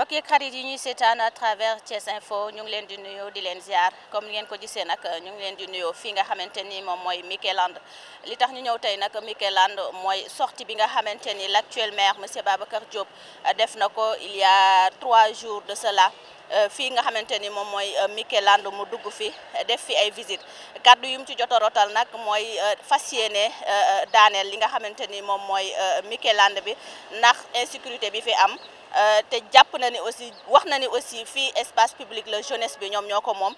mbokk yeeg xarit yi ñuy seetaan à travers Thiès Info ñu ngi leen di nuyu di leen ziar comme ni ngeen ko gisee nag ñu ngi leen di nuyoo fii nga xamante ni moom mooy Mikeland li tax ñu ñëw tey nag Mikeland mooy sortie bi nga xamante ni l'actuel maire monsieur Babacar Diop def na ko il y a 3 jours de cela fii nga xamante ni moom mooy Mikeland mu dugg fi def fi ay visite kaddu yu mu ci jot a rotal nag mooy fas yéene daaneel li nga xamante ni moom mooy Mikeland bi ndax insécurité bi fi am. te jàpp na ni aussi wax na ni aussi fii espace public la jeunesse bi ñoom ñoo ko moom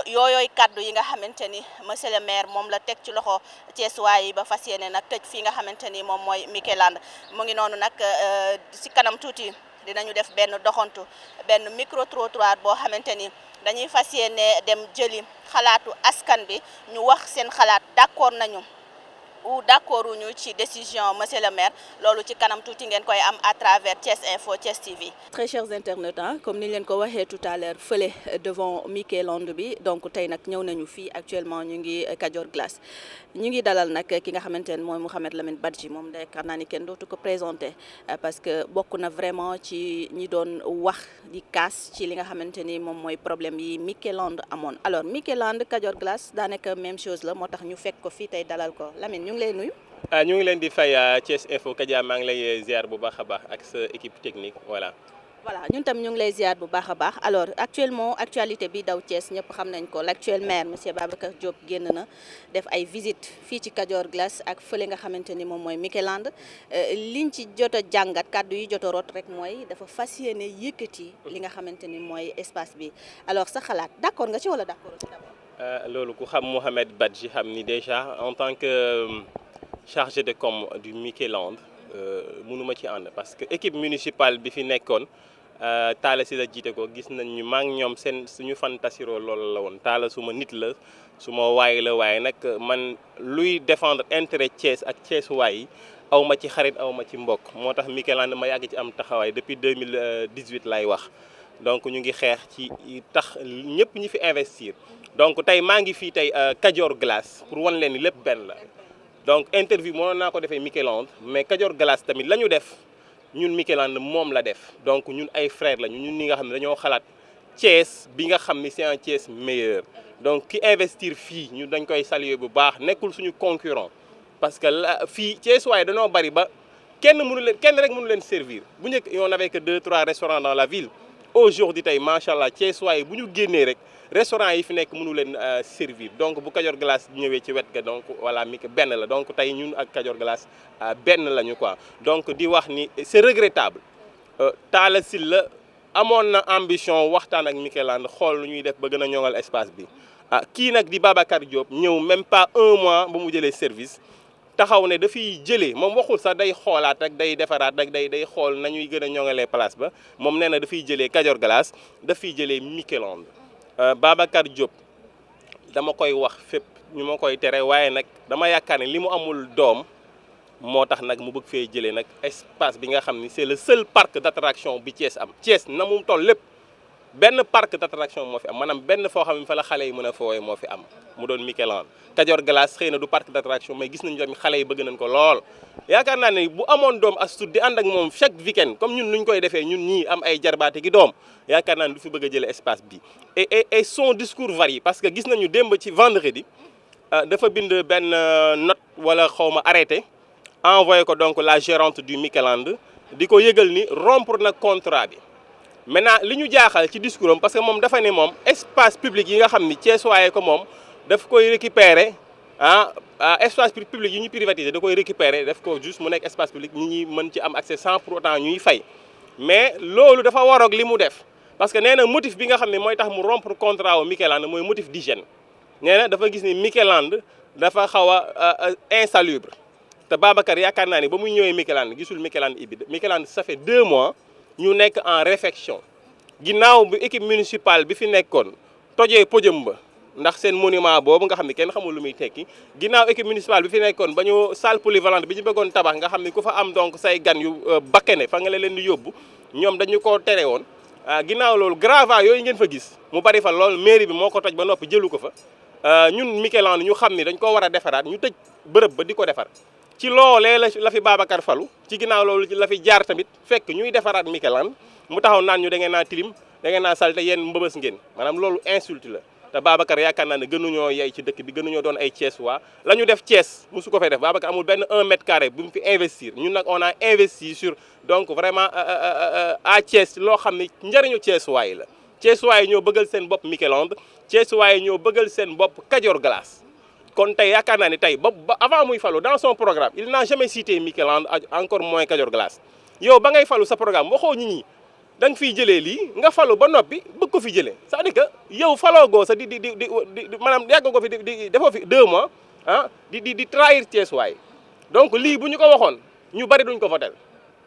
yooyooy kaddu yi nga xamante ni monsieur le maire moom la teg ci loxo Thiessois yi ba fas yéene nag tëj fii nga xamante ni moom mooy Mikeland mu ngi noonu nag si kanam tuuti dinañu def benn doxantu benn micro trottoir boo xamante ni dañuy fas yéene dem jëli xalaatu askan bi ñu wax seen xalaat d'accord nañu ou d'accord uñu ci décision monsieur le maire loolu ci kanam tuuti ngeen koy am à travers Thiès Info Thiès TV. Très chers internautes comme ni leen ko waxee tout à l'heure fële devant Mikeland bi donc tey nag ñëw nañu fii actuellement ñu ngi Kajoor Glace ñu ngi dalal nag ki nga xamante ne mooy Mouhamed Lamine Badji moom yaakaar naa ni kenn dootu ko présenté parce que bokk na vraiment ci ñi doon wax di kaas ci li nga xamante ni moom mooy problème yi Mikeland amoon alors Mikeland Kajoor Glace daanaka même chose la moo tax ñu fekk ko fii tey dalal ko Lamine ñu ngi lay nuyu. ñu ngi leen di fay Thiès Info Kadia maa ngi lay ziar bu baax a baax ak sa équipe technique voilà. voilà ñun tam ñu ngi lay ziar bu baax a baax alors actuellement actualité bi daw Thiès ñëpp xam nañ ko l'actuel maire monsieur Babacar Diop génn na def ay visite fii ci Kajoor Glace ak fële nga xamante ni moom mooy Mikeland liñ ci jot a jàngat kàddu yi jot a rot rek mooy dafa fas yéene yëkkati li nga xamante ni mooy espace bi alors sa xalaat d'accord nga ci wala d'accord ci d'abord. loolu ku xam Mouhamed Badji xam ni déjà en tant que chargé de com du Mikeland mënuma ci ànd parce que équipe municipale bi fi nekkoon Talla si la jiite ko gis nañ ñu maa ngi ñoom seen suñu fantasiro loolu la woon Talla suma nit la suma waay la waaye nag man luy défendre intérêt Thiès ak Thiès waay yi aw ma ci xarit aw ma ci mbokk moo tax Mikeland ma yàgg ci am taxawaay depuis 2018 lay wax donc ñu ngi xeex ci tax ñëpp ñi fi investir donc tey maa ngi fii tey Kajoor Glace pour wan leen ni lépp benn la donc interview mënoon naa ko defee Mikeland mais Kajoor Glace tamit la ñu def ñun Mikeland moom la def donc ñun ay frères la ñun ñi nga xam ne dañoo xalaat Thiès bi nga xam ni c'est un Thiès meilleur donc ki investir fii ñu dañ koy saluer bu baax nekkul suñu concurrent parce que fii Thiès waaye dañoo bari ba kenn rek mënu leen servir bu njëkk on n'avait que 2-3 restaurants dans la ville aujourd'hui tey macha allah Thiès waaye bu ñu génnee rek restaurant yi fi nekk mënu leen servir donc bu Kajoor Glace ñëwee ci wet ga donc voilà mi benn la donc tey ñun ak Kajoor Glace benn lañu quoi donc di wax ni c'est regrettable Talla Sylla amoon na ambition waxtaan ak Mikeland xool lu ñuy def ba gën a ñoŋal espace bi kii nag di Babacar Diop ñëw même pas 1 mois ba mu jëlee service taxaw ne dafiy jëlee moom waxul sax day xoolaat rek day defaraat rek day xool nañuy gën a ñoŋalee place ba moom nee na dafiy jëlee Kajoor Glace dafiy jëlee Mikeland Babacar Diop dama koy wax fépp ñu ma koy tere waaye nag dama yaakaar ne li mu amul doom moo tax nag mu bëgg fee jëlee nag espace bi nga xam ni c'est le seul parc d'attraction bi Thiès am Thiès na mu toll lépp benn parc d'attraction moo fi am maanaam benn foo xam ne fa la xale yi mën a foowee moo fi am mu doon Mikeland Kajoor Glace xëy na du parc d'attraction mais gis nañu tamit xale yi bëgg nañ ko lool yaakaar naa ne bu amoon doom as tuut di ànd ak moom chaque week-end comme ñun nuñ koy defee ñun ñii am ay jarbaate gi doom yaakaar naa ne du fi bëgg a jëlee espace bi et son discours varie parce que gis nañu démb ci vendredi dafa bind benn note wala xawma arrêté envoyé ko donc la gérante du Mikeland di ko yëgal ni rompre na contrat bi maintenant li ñu jaaxal ci discours am parce que moom dafa ne moom espace public yi nga xam ni Thiès waaye ko moom daf koy récupérer espace public yi ñu privatiser da koy récupérer daf ko juste mu nekk espace public ñi ñi mën ci am accès sans pour autant ñuy fay mais loolu dafa waroog li mu def parce que nee na motif bi nga xam ne mooy tax mu rompre contrat wu Mikeland mooy motif d'hygiène nee na dafa gis ni Mikeland dafa xaw a insalubre te Babacar yaakaar naa ni ba muy ñëwee Mikeland gisul Mikeland ibi Mikeland ça fait 2 mois ñu nekk en réfection ginnaaw bi équipe municipale bi fi nekkoon tojee podium ba ndax seen monument boobu nga xam ne kenn xamul lu muy tekki ginnaaw équipe municipale bi fi nekkoon ba ñu salle polyvalente bi ñu bëggoon tabax nga xam ne ku fa am donc say gan yu bakkane fa nga leen di yóbbu ñoom dañu ko tere woon ginnaaw loolu gravats yooyu ngeen fa gis mu bari fa lool mairie bi moo ko toj ba noppi jëlu ko fa ñun Mikeland ñu xam ni dañ ko war a defaraat ñu tëj bërëb ba di ko defar ci loolee la fi Babacar falu ci ginnaaw loolu la fi jaar tamit fekk ñuy defaraat Mikeland mu taxaw naan ñu da ngeen naa tilim da ngeen naa salte yéen mbëbës ngeen maanaam loolu insulte la te Babacar yaakaar naa ne gënuñoo yey ci dëkk bi gënuñoo doon ay Thiès waa la ñu def Thiès musu ko fay def Babacar amul benn 1 mètre carré bu mu fi investir ñun nag on a investi sur donc vraiment à Thiès loo xam ne njëriñu Thiès waay la Thiès waay ñoo bëggal seen bopp Mikelande Thiès waay ñoo bëggal seen bopp Kajoor Glace kon tey yaakaar naa ne tey ba avant muy falu dans son programme il n'a jamais cité Mikelande encore moins Kajoor Glace yow ba ngay falu sa programme waxoo ñi ñi da nga fiy jëlee lii nga falu ba noppi bëgg ko fi jëlee c'est-à-dire que yow faloo goo sa di maanaam yàgg ko fi di defoo fi 2 mois ah di trahir Thiès waay donc lii bu ñu ko waxoon ñu bari duñ ko votel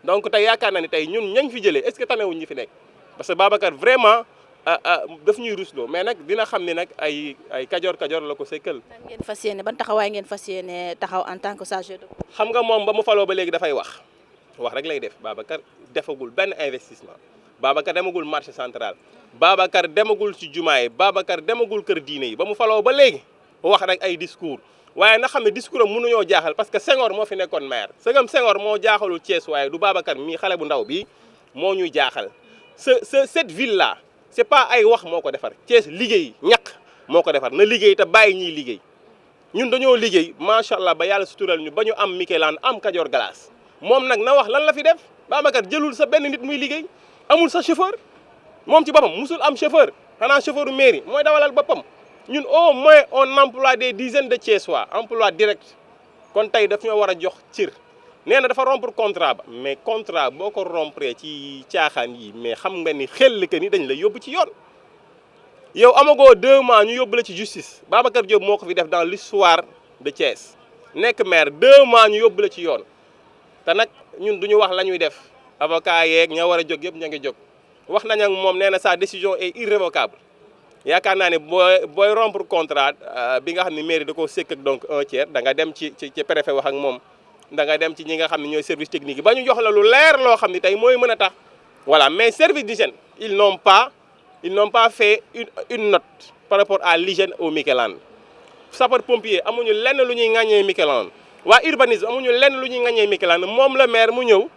donc tey yaakaar naa ne tey ñun ñañ fi jëlee est-ce que tanewuñ ñi fi nekk parce que Babacar vraiment daf ñuy rusloo mais nag dina xam ne nag ay kajoor la ko sekkal. ngeen fas yéene ban taxawaay ngeen fas yéene taxaw en tant que chargé de. xam nga moom ba mu faloo ba léegi dafay wax rek lay def Babacar defagul benn investissement Babacar demagul marché central Babacar demagul ci jumaa yi Babacar demagul kër diine yi ba mu faloo ba léegi wax rek ay discours waaye na xam ne discours am mënuñoo jaaxal parce que Senghor moo fi nekkoon maire sëgam Senghor moo jaaxalul Thiès waaye du Babacar mii xale bu ndaw bi moo ñuy jaaxal cette ville là c'est pas ay wax moo ko defar Thiès liggéey ñaq moo ko defar na liggéey te bàyyi ñiy liggéey ñun dañoo liggéey macha allah ba yàlla sutural ñu ba ñu am Mikelande am Kajoor Glace moom nag na wax lan la fi def Babacar jëlul sa benn nit muy liggéey amul sa chauffeur moom ci boppam musul am chauffeur xanaa chauffeur mairie mooy dawalal boppam ñun au moins on emploie des dizaines de Thiessois emploi direct kon tey daf ñoo war a jox cër nee na dafa rompre contrat ba mais contrat boo ko rompre ci caaxaan yi mais xam nga ni xel que ni dañ la yóbbu ci yoon yow amagoo 2 mois ñu yóbbu la ci justice Babacar Diop moo ko fi def dans l'histoire de Thiès nekk maire 2 mois ñu yóbbu la ci yoon te nag ñun du ñu wax la ñuy def avocat yeeg ña war a jóg yëpp ña ngi jóg wax nañ ak moom nee na sa décision est irrévocable yaakaar naa ne booy rompre contrat bi nga xam ne mairie da koo sekk ak donc 1/3 da nga dem ci préfet wax ak moom da nga dem ci ñi nga xam ne ñooy service technique yi ba ñu jox la lu leer loo xam ne tey mooy mën a tax voilà mais service d'hygiène ils n'ont pas fait une note par rapport à l'hygiène au Mikelande sapeur pompier amuñu lenn lu ñuy ŋàññee Mikelande waa urbanisme amuñu lenn lu ñuy ŋàññee Mikelande moom la maire mu ñëw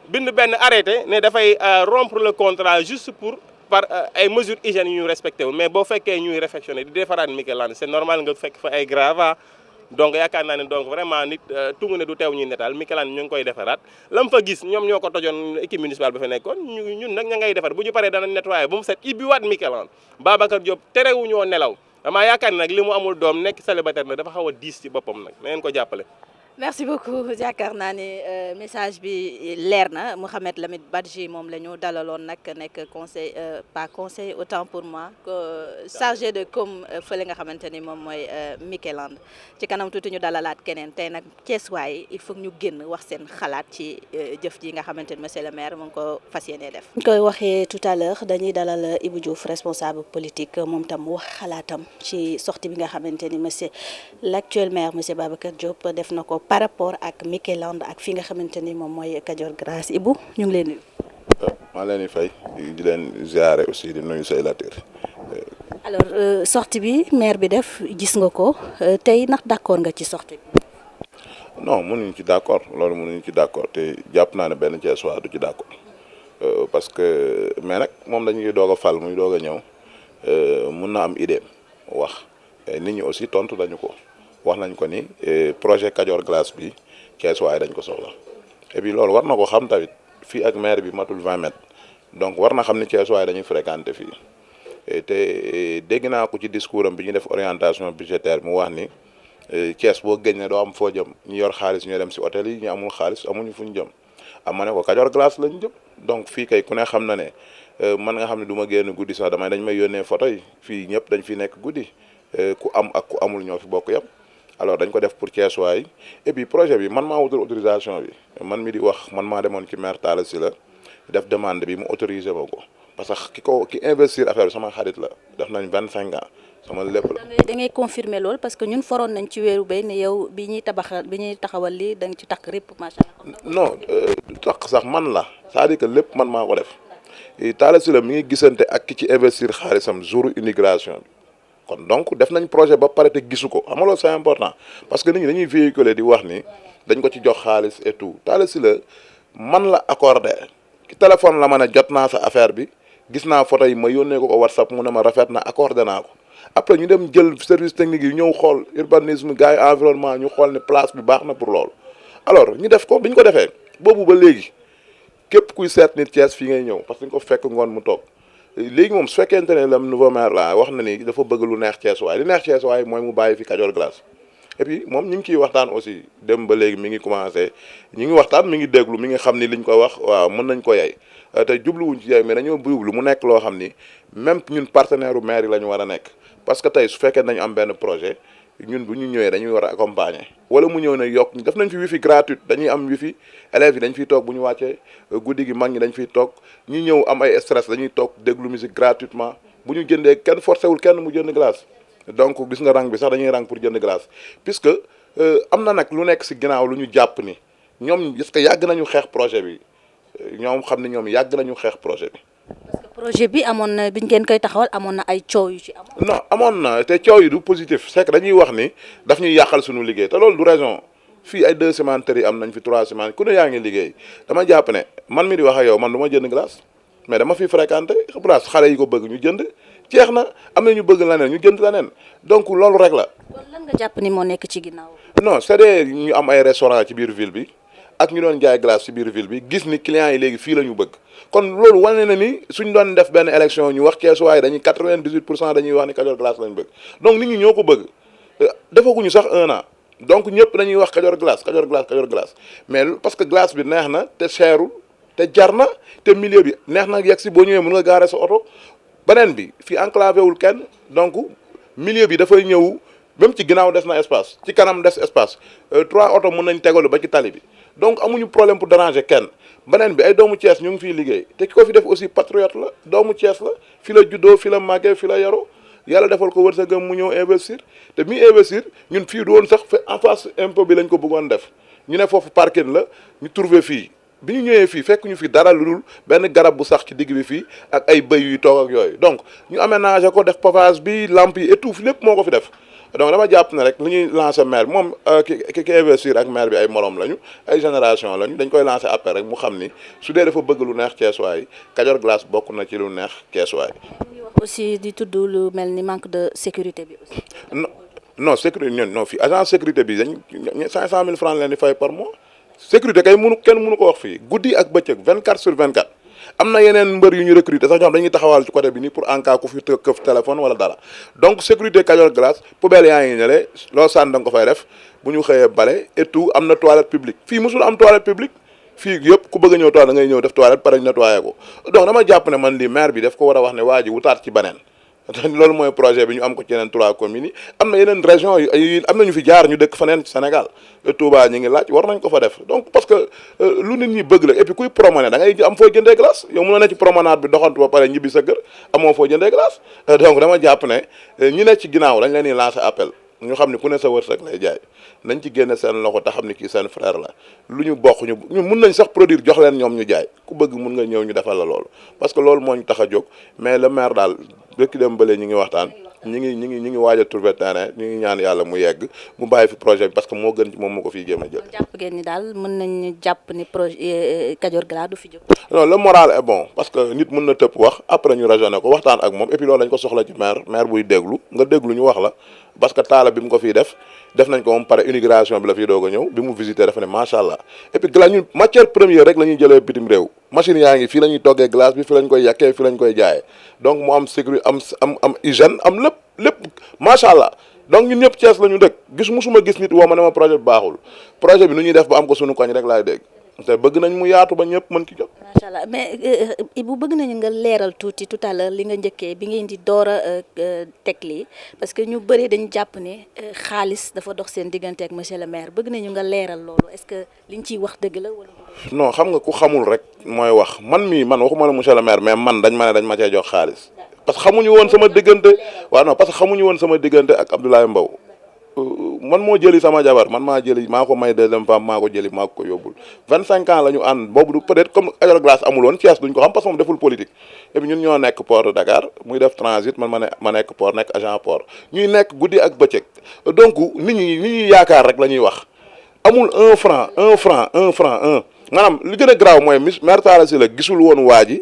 bind benn arrêté ne dafay rompre le contrat juste pour par ay mesures hygiène yu ñu respecté wul mais boo fekkee ñuy réfectionné di defaraat Mikelande c'est normal nga fekk fa ay gravats donc yaakaar naa ne donc vraiment nit tungu ne du teew ñuy netaal Mikelande ñu ngi koy defaraat lam fa gis ñoom ñoo ko tojoon équipe municipale ba fa nekkoon ñun nag ña ngay defar bu ñu paree dana nettoyer ba mu set ibbiwaat Mikelande Babacar Diop terewuñoo nelaw damaa yaakaar ne nag li mu amul doom nekk célibataire nag dafa xaw a diis ci boppam nag na ngeen ko jàppale. merci beaucoup yaakaar naa ne message bi leer na Mouhamed Lamine Badji moom la ñu dalaloon nag nekk conseil pas conseil autant pour moi que chargé de com fële nga xamante ni moom mooy Mikelande ci kanam tuuti ñu dalalaat keneen tey nag Thiès waay il faut ñu génn wax seen xalaat ci jëf ji nga xamante ni monsieur le maire mu ngi ko fas yéenee def. ñu koy waxee tout à l'heure dañuy dalal Ibou Diouf responsable politique moom tam wax xalaatam ci sortie bi nga xamante ni l'actuel maire monsieur Babacar Diop def na ko par rapport ak Mikelande ak fi nga xamante ni moom mooy Kajoor Glace Ibou ñu ngi leen nuyu. maa leen di fay di leen ziare aussi di nuyu say latir. alors sortie bi maire bi def gis nga ko tey ndax d'accord nga ci sortie bi. non mënuñu ci d'accord loolu mënuñu ci d'accord te jàpp naa ne benn Thiessois du ci d'accord parce que mais nag moom dañuy doog a fal muy doog a ñëw mun na am idée wax nit ñi aussi tontu dañu ko. wax nañ ko ni projet Kajoor Glace bi Thiessois dañ ko soxla et puis loolu war na ko xam tamit fii ak maire bi matul 20 mètres donc war na xam ni Thiessois dañuy fréquenter fii te dégg naa ko ci discours am bi ñu def orientation budgétaire mu wax ni Thiès boo génne ne doo am foo jëm ñu yor xaalis ñu dem si hôtel yi ñu amul xaalis amuñu fu ñu jëm ma ne ko Kajoor Glace lañ jëm donc fii kay ku ne xam na ne man nga xam ne du ma génn guddi sax dañ may yónnee photo yi fii ñëpp dañ fi nekk guddi ku am ak ku amul ñoo fi bokk yam alors dañ ko def pour Thiessois yi et puis projet bi man maa wutal autorisation bi man mi di wax man maa demoon ci maire Talla Sylla def demande bi mu autorisé ma ko parce que ki investir affaire bi sama xarit la def nañ 25 ans sama lépp la. da ngay confirmer loolu parce que ñun foroon nañ ci weeru bay ne yow bi ñuy taxawal lii da nga ci takk répp macha allah. non takk sax man la c'est-à-dire que lépp man maa ko def Talla Sylla mi ngi gisante ak ki ci investir xaalisam jour immigration bi. kon donc def nañ projet ba pare te gisu ko xam nga loolu c'est important parce que nit ñi dañuy véhiculer di wax ni dañ ko ci jox xaalis et tout Talla Sylla man la accordé ci téléphone la ma ne jot naa sa affaire bi gis naa photo yi ma yónnee ko WhatsApp mu ne ma rafet na accordé naa ko après ñu dem jël service technique yi ñëw xool urbanisme gars yi environnement ñu xool ne place bi baax na pour loolu alors ñu def ko bi ñu ko defee boobu ba léegi képp kuy seet nit Thiès fii ngay ñëw parce que ñu ko fekk ngoon mu toog léegi moom su fekkente ne le nouveau maire la wax na ni dafa bëgg lu neex Thiès waay li neex Thiès waay mooy mu bàyyi fi Kajoor Glace et puis moom ñu ngi ciy waxtaan aussi dem ba léegi mi ngi commencé ñu ngi waxtaan mi ngi déglu mi ngi xam ni liñ ko wax waaw mën nañ ko yey te jubluwuñ ci yey mais dañoo jublu mu nekk loo xam ni même ñun partenaire u maire yi la ñu war a nekk parce que tey su fekkee nañu am benn projet ñun bu ñu ñëwee dañuy war a accompagner wala mu ñëw ne yokk def nañ fi wifi gratuite dañuy am wifi élèves yi dañ fiy toog bu ñu wàccee guddi gi mag ñi dañ fiy toog ñi ñëw am ay stress dañuy toog déglu musique gratuitement bu ñu jëndee kenn forcé wul kenn mu jënd glace donc gis nga rang bi sax dañuy rang pour jënd glace puisque am na nag lu nekk si ginnaaw lu ñu jàpp ni ñoom est-ce que yàgg nañu xeex projet bi ñoom xam ne ñoom yàgg nañu xeex projet bi. parce que projet bi amoon na bi ngeen koy taxawal amoon na ay coow yu ci amoon. non amoon na te coow yi du positif c'est que dañuy wax ni daf ñuy yàqal suñu liggéey te loolu du raison fii ay 2 cimenteries am nañ fi 3 cimenteries ku ne yaa ngi liggéey dama jàpp ne man mi di wax ak yow man du ma jënd glace mais dama fi fréquenté glace xale yi ko bëgg ñu jënd jeex na am na ñu bëgg leneen ñu jënd leneen donc loolu rek la. kon lan nga jàpp ni moo nekk ci ginnaaw. non c'est ñu am ay restaurant ci biir ville bi ak ñu doon jaay glace ci biir ville bi gis ni clients yi léegi fii la ñu bëgg kon loolu wane na ni suñ doon def benn élection ñu wax Thiès waaye dañuy 98% dañuy wax ni Kajoor Glace lañ bëgg donc nit ñi ñoo ko bëgg defaguñu sax 1 an donc ñëpp dañuy wax Kajoor Glace Kajoor Glace Kajoor Glace mais parce que glace bi neex na te cherul te jar na te milieu bi neex na yegg si boo ñëwee mën nga garer sa oto beneen bi fii enclavé wul kenn donc milieu bi dafay ñëw même ci ginnaaw des na espace ci kanam des espace 3 oto mën nañ tegalu ba ci tali bi donc amuñu problème pour déranger kenn beneen bi ay doomu Thiès ñu ngi fiy liggéey te ki ko fi def aussi patriote la doomu Thiès la fi la juddoo fi la màggee fi la yaroo yàlla defal ko wërsëgam mu ñëw investir te mi investir ñun fii du woon sax en face impôt bi lañ ko bëggoon def ñu ne foofu parking la ñu trouvé fii bi ñu ñëwee fii fekk ñu fi dara lu dul benn garab bu sax ci digg bi fii ak ay bëy yuy toog ak yooyu donc ñu aménagé ko def pavage bi lampe yi et tout lépp moo ko fi def donc dama jàpp ne rek li ñuy lancé maire moom ki investir ak maire bi ay morom lañu ay génération lañu dañ koy lancé après rek mu xam ni su dee dafa bëgg lu neex Thiessois Kajoor Glace bokk na ci lu neex Thiessois. ñu wax aussi di tudd lu mel ni manque de sécurité bi aussi. non sécurité non fii agent sécurité bi dañ 500 000 francs leen di fay par mois sécurité kay kenn mënu ko wax fii guddi ak bëccëg 24/24. am na yeneen mbër yu ñu recruter sax ñoom dañuy taxawal ci côté bi nii pour en cas ku fi këf téléphone wala dara donc sécurité Kajoor Glace poubelle yaa ngi ñële loo sànn da nga ko fay def bu ñu xëyee bale et tout am na toilette publique fii mosul am toilette publique fii yëpp ku bëgg a ñëw toilette da ngay ñëw def toilette pare ñu nettoyé ko donc dama jàpp ne man lii maire bi daf ko war a wax ne waa ji wutaat ci beneen loolu mooy projet bi ñu am ko ci yeneen 3 communes yi am na yeneen région yi am na ñu fi jaar ñu dëkk faneen ci Sénégal Touba ñi ngi laaj war nañ ko fa def donc parce que lu nit ñi bëgg la et puis kuy promener da ngay am foo jëndee glace yow mënoo ne ci promenade bi doxantu ba pare ñibbi sa kër amoo foo jëndee glace donc dama jàpp ne ñi ne ci ginnaaw dañ leen di lancer appel ñu xam ne ku ne sa wërsëg lay jaay nañ ci génne seen loxo te xam ne kii seen frère la lu ñu bokk ñu mun nañ sax produire jox leen ñoom ñu jaay ku bëgg mun nga ñëw ñu defal la loolu parce que loolu moo ñu tax a jóg mais le maire daal dëkk dem bële ñu ngi waxtaan ñi ngi waaj a trouver terrain ñu ngi ñaan yàlla mu yegg mu bàyyi fi projet bi parce que moo gën ci moom moo ko fiy jéem a jël. jàpp ngeen ni daal mën nañu jàpp ni projet Kajoor Glace du fi jóg. non le moral est bon parce que nit mën na tëpp wax après ñu raisonné ko waxtaan ak moom et puis loolu dañ ko soxla ci maire buy déglu nga déglu ñu wax la parce que taala bi mu ko fiy def nañ ko moom pare inauguration bi la fiy doog a ñëw bi mu visité dafa ne macha allah et puis glace ñun matière première rek la ñuy jëlee bitim réew machine yaa ngi fii la ñuy toggee glace bi fi lañ koy yàkkee fi lañ koy jaayee donc mu am sécurité am hygiène am lépp macha allah donc ñun ñëpp Thiès la ñu dëkk musuma gis nit woo ma ne ma projet bi baaxul projet bi nu ñuy def ba am ko sunu koñ rek laay dégg te bëgg nañ mu yaatu ba ñëpp mën ci jot. macha allah mais Ibou bëgg nañu nga leeral tuuti tout à l'heure li nga njëkkee bi ngeen di door a teg lii parce que ñu bëri dañu jàpp ne xaalis dafa dox seen diggante ak monsieur le maire bëgg nañu nga leeral loolu est-ce que liñ ciy wax dëgg la wala. non xam nga ku xamul rek mooy wax man waxuma la monsieur le maire mais man dañ ma ne dañ ma cee jox xaalis parce que xamuñu woon sama diggante waaw non parce que xamuñu woon sama diggante ak Abdoulaye Mbow. man moo jëli sama jabar man maa ko may 2e femme maa ko jëli maa ko yóbbul 25 ans la ñu ànd boobu du peut-être comme Kajoor Glace amul woon Thiès duñ ko xam parce que moom deful politique et puis ñun ñoo nekk port de Dakar muy def transit man ma nekk port nekk agent port ñuy nekk guddi ak bëccëg donc nit ñi yaakaar rek la ñuy wax amul 1 franc maanaam li gën a garaaw mooy maire Talla Sylla gisul woon waa ji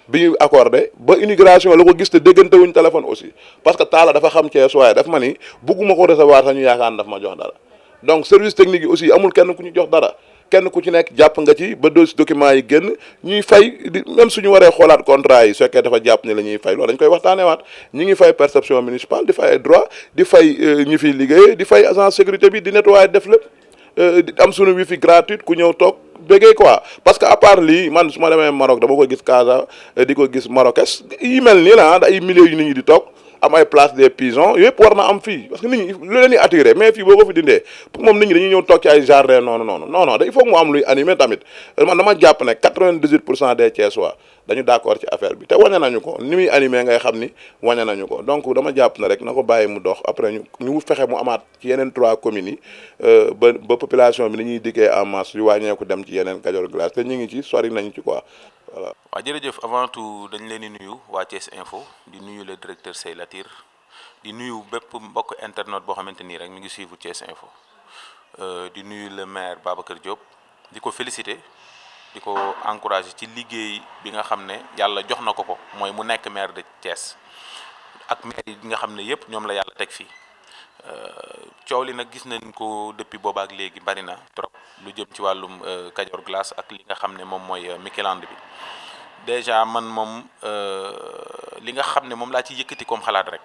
bi ñu accordé ba inauguration la ko gis te déggante wuñ téléphone aussi parce que Talla dafa xam Thiès waaye daf ma ni bugguma ko recevoir sax ñu yaakaar daf ma jox dara donc service technique yi aussi amul kenn ku ñu jox dara kenn ku ci nekk jàpp nga ci ba document yi génn ñuy fay même suñu waree xoolaat contrat yi su fekkee dafa jàpp ne la ñuy fay loolu dañ koy waxtaanewaat ñi ngi fay perception municipale di fay ay droit di fay ñi fiy liggéey di fay agence sécurité bi di nettoyer def lépp di am suñu wifi gratuite ku ñëw toog béggee quoi parce que à part lii man su ma demee Maroc dama ko gis Casa di ko gis Marrakech yi mel nii la ay milliers yu nit ñi di toog am ay place des pigeons yëpp war na am fii parce que nit ñi lu leen di attiré mais fii boo ko fi dindee pour moom nit ñi dañuy ñëw toog ci ay jardin non il faut que mu am luy animé tamit man dama jàpp ne 98% des Thiessois dañu d'accord ci affaire bi te wane nañu ko ni muy animé ngay xam ni wane nañu ko donc dama jàpp ne rek na ko bàyyi mu dox après ñu fexe mu amaat ci yeneen 3 communes yi ba population bi ni ñuy dikkee en masse yu wàññeeku dem ci yeneen Kajoor Glace te ñu ngi ci sori nañu ci quoi voilà. waaw jërëjëf avant tout dañ leen di nuyu waa Thiès Info di nuyu le directeur Sey Latir di nuyu bépp mbokk internet boo xamante nii rek mi ngi suivre Thiès Info di nuyu le maire Babacar Diop di ko féliciter di ko encourager ci liggéey bi nga xam ne yàlla jox na ko mooy mu nekk maire de Thiès ak maire yi nga xam ne yépp ñoom la yàlla teg fii coow li nag gis nañ ko depuis boobaak léegi bari na trop lu jëm ci wàllum Kajoor Glace ak li nga xam ne moom mooy Mikeland bi déjà man moom li nga xam ne moom laa ci yëkkati comme xalaat rek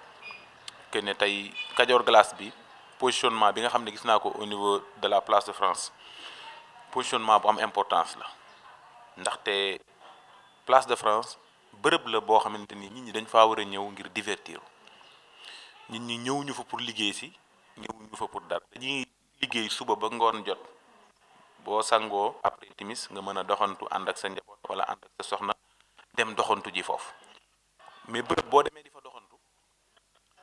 que ne tey Kajoor Glace bi positionnement bi nga xam ne gis naa ko au niveau de la place de France positionnement bu am importance la ndaxte place de France bërëb la boo xamante ni nit ñi dañ faa war a ñëw ngir divertir nit ñi ñëw ñu fa pour liggéey si ñëw ñu fa pour dara dañuy liggéey suba ba ngoon jot boo sangoo après timis nga mën a doxantu ànd ak sa njaboot wala ànd ak sa soxna dem doxantu ji foofu mais bërëb boo demee di fa doxantu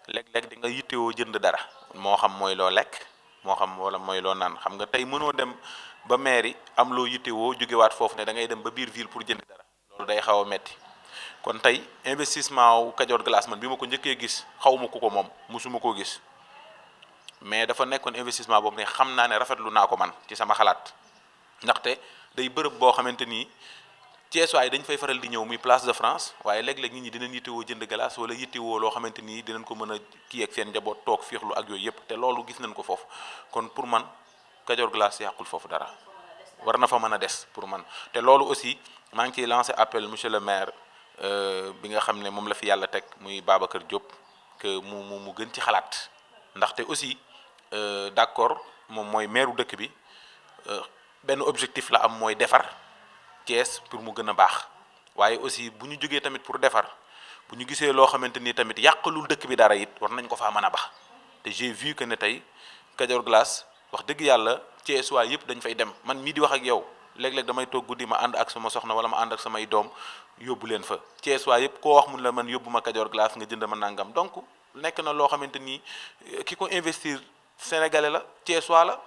léeg-léeg di nga yittewoo jënd dara moo xam mooy loo lekk moo xam wala mooy loo naan xam nga tey mënoo dem ba mairie am loo yittewoo jógewaat foofu ne da ngay dem ba biir ville pour jënd dara loolu day xaw a metti kon tey investissement wu Kajoor Glace man bi ma ko njëkkee gis xawma ku ko moom musuma koo gis mais dafa nekkoon investissement boobu ne xam naa ne rafetlu naa ko man ci sama xalaat ndaxte day bërëb boo xamante ni Thiessois yi dañ fay faral di ñëw muy place de France waaye léeg-léeg nit ñi dinañ yittewoo jënd glace wala yittewoo loo xamante ni dinañ ko mën a kii ak seen njaboot toog fiixlu ak yooyu yëpp te loolu gis nañ ko foofu kon pour man Kajoor Glace yàqul foofu dara war na fa mën a des pour man te loolu aussi maa ngi ciy lancé appel monsieur le maire bi nga xam ne moom la fi yàlla teg muy Babacar Diop que mu gën ci xalaat ndaxte aussi d'accord moom mooy maire dëkk bi benn objectif la am mooy defar Thiès pour mu gën a baax waaye aussi bu ñu jógee tamit pour defar bu ñu gisee loo xamante ni tamit yàqalul dëkk bi dara it war nañ ko faa mën a baax te j'ai vu que ne tey Kajoor Glace wax dëgg yàlla Thiessois yëpp dañ fay dem man mii di wax ak yow léeg-léeg damay toog guddi ma ànd ak sama soxna wala ma ànd ak samay doom yóbbu leen fa Thiessois yëpp koo wax mun la man yóbbu ma Kajoor Glace nga jënd ma nangam donc nekk na loo xamante ni ki ko investir sénégalais la Thiessois la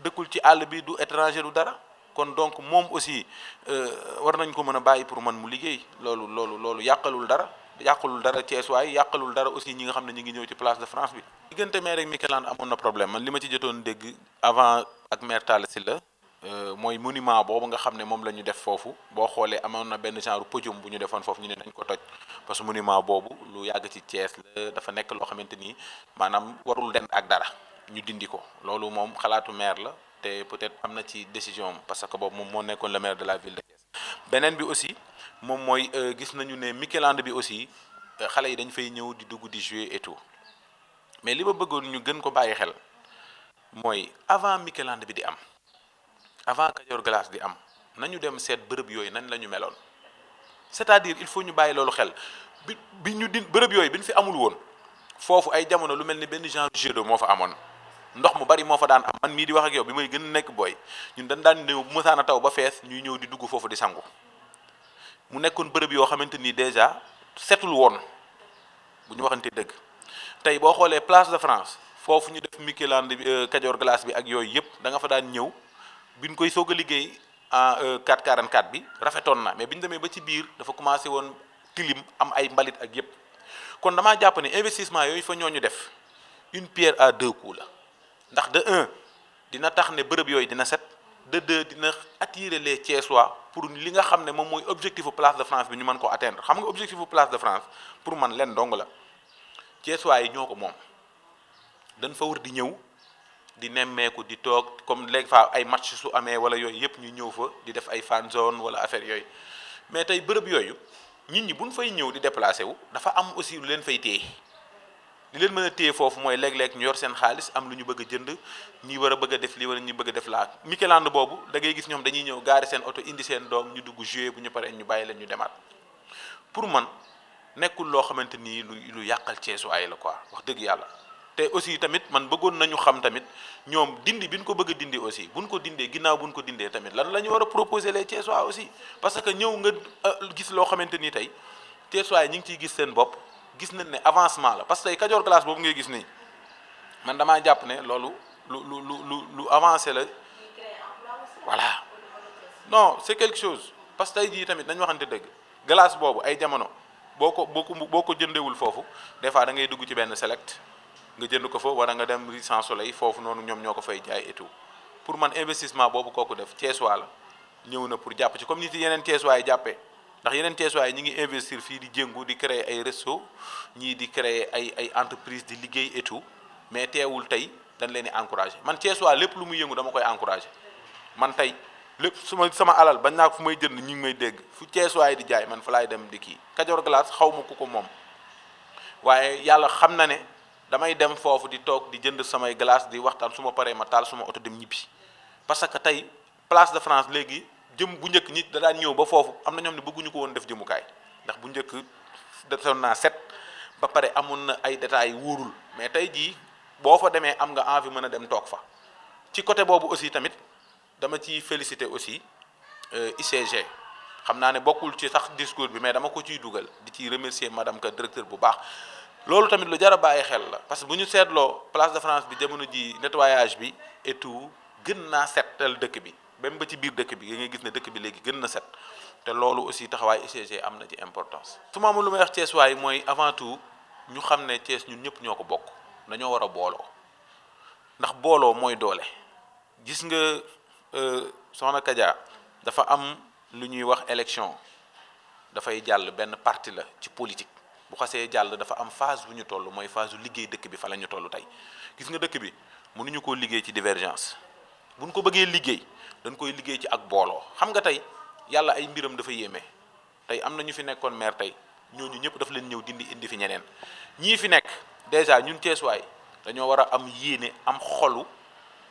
dëkkul ci àll bi du étranger du dara kon donc moom aussi war nañ ko mën a bàyyi pour man mu liggéey loolu yàqalul dara Thiessois yi yàqalul dara aussi ñi nga xam ne ñu ngi ñëw ci place de France bi. diggante maire ak Mikeland amoon na problème man li ma ci jotoon dégg avant ak maire Talla Sylla mooy monument boobu nga xam ne moom la ñu def foofu boo xoolee amoon na benn genre podium bu ñu defoon foofu ñu ne nañ ko toj parce que monument boobu lu yàgg ci Thiès la dafa nekk loo xamante ni maanaam warul den ak dara ñu dindi ko loolu moom xalaatu maire la te peut-être am na ci décision parce que boobu moom moo nekkoon le maire de la ville de Thiès. beneen bi aussi moom mooy gis nañu ne Mikeland bi aussi xale yi dañ fay ñëw di dugg di jouer et tout mais li ma bëggoon ñu gën ko bàyyi xel mooy avant Mikeland bi di am. avant Kajoor Glace di am nañu dem seet bërëb yooyu nan la ñu meloon c'est-à-dire il faut ñu bàyyi loolu xel bi ñu bërëb yooyu bi ñu fi amul woon foofu ay jamono lu mel ni benn genre jet d'eau moo fa amoon ndox mu bari moo fa daan am man mii di wax ak yow bi may gën a nekk booy ñun dañ daan ñëw bu mësaan a taw ba fees ñuy ñëw di dugg foofu di sangu mu nekkoon bërëb yoo xamante ni déjà setul woon bu ñu waxante dëgg tey boo xoolee place de France foofu ñu def Mikeland bi Kajoor Glace bi ak yooyu yëpp da nga fa daan ñëw bi ñu koy soog a liggéey en 444 bi rafetoon na mais bi ñu demee ba ci biir dafa commencé woon tilim am ay mbalit ak yëpp kon damaa jàpp ne investissement yooyu fa ñooñu def une pierre à deux coups la ndax de un dina tax ne bërëb yooyu dina set de deux dina attirer les Thiessois pour li nga xam ne moom mooy objectif place de France bi ñu mën ko atteindre. xam nga objectif place de France pour man leen dong la Thiessois yi ñoo ko moom dañ fa war di ñëw di nemmeeku di toog comme léegi fa ay match su amee wala yooyu yëpp ñu ñëw fa di def ay fan zone wala affaire yooyu mais tey bërëb yooyu nit ñi buñ fay ñëw di déplacé wu dafa am aussi lu leen fay téye li leen mën a téye foofu mooy léeg-léeg ñu yor seen xaalis am lu ñu bëgg a jënd ñi war a bëgg a def lii wala ñi bëgg a def laa Mikeland boobu da ngay gis ñoom dañuy ñëw gaari seen oto indi seen doom ñu dugg jouer bu ñu paree ñu bàyyi leen ñu demaat pour man nekkul loo xamante ni lu yàqal Thiessois la quoi wax dëgg yàlla. te aussi tamit man bëggoon nañu xam tamit ñoom dindi bi ñu ko bëgg a dindi aussi buñ ko dindee ginnaaw buñ ko dindee tamit lan la ñu war a proposer les Thiessois aussi parce que ñëw nga gis loo xamante ni tey Thiessois yi ñu ngi ciy gis seen bopp gis nañ ne avancement la parce que tey Kajoor Glace boobu ngay gis nii man damaa jàpp ne loolu lu avancé la voilà non c'est quelque chose parce que tey jii tamit nañ waxante dëgg glace boobu ay jamono boo ko jëndewul foofu des fois da ngay dugg ci benn select nga jënd ko fa wala nga dem Sans Soleil foofu noonu ñoom ñoo ko fay jaay et tout pour man investissement boobu kooku def Thiessois la ñëw na pour jàpp ci comme ni yeneen Thiessois yi jàppee ndax yeneen Thiessois yi ñi ngi investir fii di jëngu di créer ay réseau ñii di créer ay entreprise di liggéey et tout mais teewul tey dañ leen di encourager man Thiessois lépp lu muy yëngu dama koy encourager man tey lépp sama alal bañ naa ko fu may jënd ñi ngi may dégg fu Thiessois yi di jaay man fa laay dem di kii Kajoor Glace xaw ma ku ko moom waaye yàlla xam na ne damay dem foofu di toog di jënd samay glace di waxtaan su ma paree ma taal suma oto dem ñibbi parce que tey place de France léegi jëm bu njëkk nit da daan ñëw ba foofu am na ñoom ne bëgguñu ko woon def jëmukaay ndax bu njëkk defoon naa set ba pare amoon na ay détails wóorul mais tey jii boo fa demee am nga envie mën a dem toog fa ci côté boobu aussi tamit dama ciy féliciter aussi ICG xam naa ne bokkul ci sax discours bi mais dama ko ciy dugal di ciy remercier madame ka directeur bu baax loolu tamit lu jar a bàyyi xel la parce que bu ñu seetloo place de France bi jamono ji nettoyage bi et tout gën naa setal dëkk bi même ba ci biir dëkk bi nga gis ne dëkk bi léegi gën na set te loolu aussi taxawaay ICG am na ci importance. su ma amul lu may wax Thiessois yi mooy avant tout ñu xam ne Thiès ñun ñëpp ñoo ko bokk dañoo war a booloo ndax booloo mooy doole gis nga soxna Kadia dafa am lu ñuy wax élection dafay jàll benn parti la ci politique. bu xasee jàll dafa am phase bu ñu toll mooy phase bu liggéey dëkk bi fa la ñu toll tey gis nga dëkk bi mënuñu koo liggéey ci divergence buñ ko bëggee liggéey dañ koy liggéey ci ak booloo xam nga tey yàlla ay mbiram dafa yéeme tey am na ñu fi nekkoon maire tey ñooñu ñëpp dafa leen ñëw indi fi ñeneen ñii fi nekk déjà ñun Thiessois dañoo war a am yéene am xolu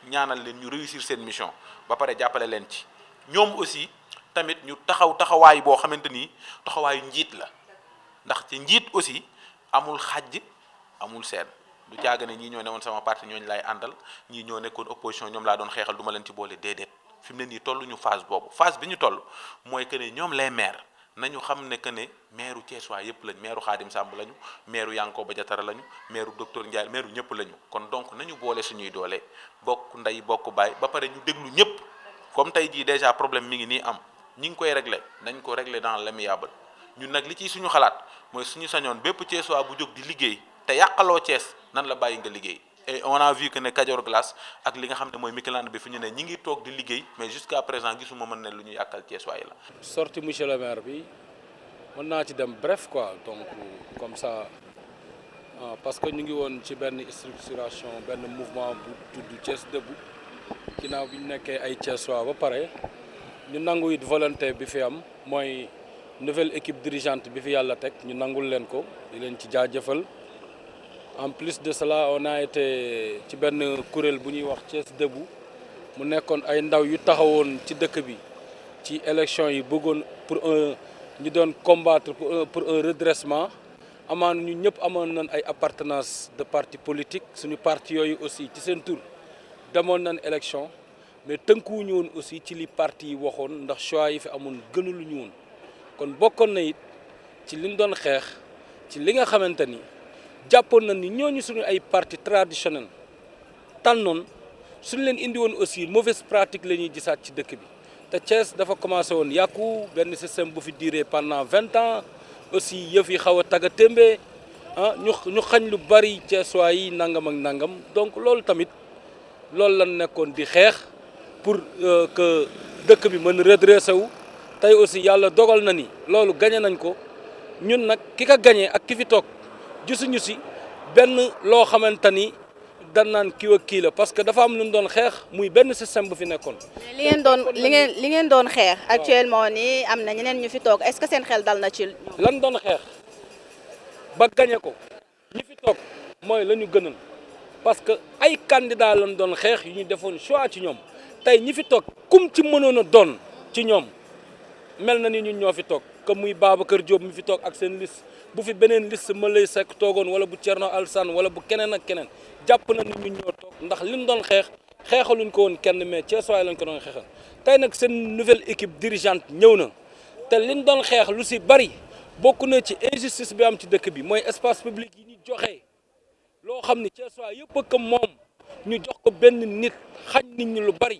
ñaanal leen ñu réussir seen mission ba pare jàppale leen ci ñoom aussi tamit ñu taxawaay boo xamante ni taxawaayu njiit la. ndax ci njiit aussi amul xàjj amul seen du jaaga ne ñii ñoo newoon sama parti ñooñu lay àndal ñii ñoo nekkoon opposition ñoom laa doon xeexal du ma leen ci boole déedéet fi mu ne nii toll ñu phase boobu phase bi ñu toll mooy que ne ñoom les maires nañu xam ne que ne maire Thiessois yëpp lañ maire Khadim Samb lañu maire Yankoba Diatara lañu maire docteur Ndiaye maire ñëpp lañu kon donc nañu boole suñuy doole bokk ndey bokk baay ba pare ñu déglu ñëpp comme tey jii déjà problème mi ngi nii am ñi ngi koy régler nañ ko régler dans l'amiable ñun nag li ciy suñu xalaat mooy suñu sañoon bépp Thiessois bu jóg di liggéey te yàqaloo Thiès nan la bàyyi nga liggéey et on a vu que ne Kajoor Glace ak li nga xam ne mooy Mikeland bi fi ñu ne ñi ngi toog di liggéey mais jusqu'à présent gisuma mën ne lu ñu yàqal Thiessois yi la. sorti monsieur le maire bi mën naa ci dem bref quoi donc comme ça parce que ñu ngi woon ci benn structuration benn mouvement bu tudd Thiès Debout ginnaaw bi ñu nekkee ay Thiessois ba pare ñu nangu it volonté bi fi am mooy. nouvelle équipe dirigeante bi fi yàlla teg ñu nangul leen ko di leen ci jaajëfal en plus de cela on a été ci benn kuréel bu ñuy wax Thiès Debout mu nekkoon ay ndaw yu taxawoon ci dëkk bi ci élection yi bëggoon pour ñu doon combattre pour un redressement amaan ñu ñëpp amoon nañ ay appartenance de parti politique suñu parti yooyu aussi ci seen tur demoon nañ élection mais tënkuwuñu woon aussi ci li parti yi waxoon ndax choix yi fi amoon gënaluñu woon kon bokkoon na it ci liñ doon xeex ci li nga xamante ni jàppoon na ni ñooñu suñu ay parti traditionnel tànnoon suñu leen indi woon aussi mauvaise pratique la ñuy gisaat ci dëkk bi te Thiès dafa commencé woon yàqu benn système bu fi duré pendant 20 ans aussi yëf yi xaw a tagga témbee ñu xañ lu bari Thiessois yi nangam ak nangam donc loolu tamit loolu lan nekkoon di xeex pour que dëkk bi mën redressé wu tey aussi yàlla dogal na ni loolu gagné nañ ko ñun nag ki ka gagné ak ki fi toog gisuñu si benn loo xamante ni dan naan kii ak kii la parce que dafa am lu ñu doon xeex muy benn système bu fi nekkoon. li ngeen doon xeex actuellement nii am na ñeneen ñu fi toog est-ce que seen xel dal na ci ñoom. lan doon xeex ba gagné ko ñi fi toog mooy la ñu gënal parce que ay candidats lañ doon xeex yu ñu defoon choix ci ñoom tey ñi fi toog kum ci mënoon a doon ci ñoom mel na ni ñun ñoo fi toog comme muy Babacar Diop mi fi toog ak seen liste bu fi beneen liste ma lay sekk toogoon wala bu Thierno Alassane wala bu keneen ak keneen jàpp na ni ñun ñoo toog ndax liñ doon xeex xeexaluñ ko woon kenn mais Thiessois lañ ko doon xeexal tey nag seen nouvelle équipe dirigeante ñëw na te liñ doon xeex lu si bari bokk na ci injustice bi am ci dëkk bi mooy espace public yi ñu joxe loo xam ni Thiessois yëpp a ko moom ñu jox ko benn nit xañ nit ñi lu bari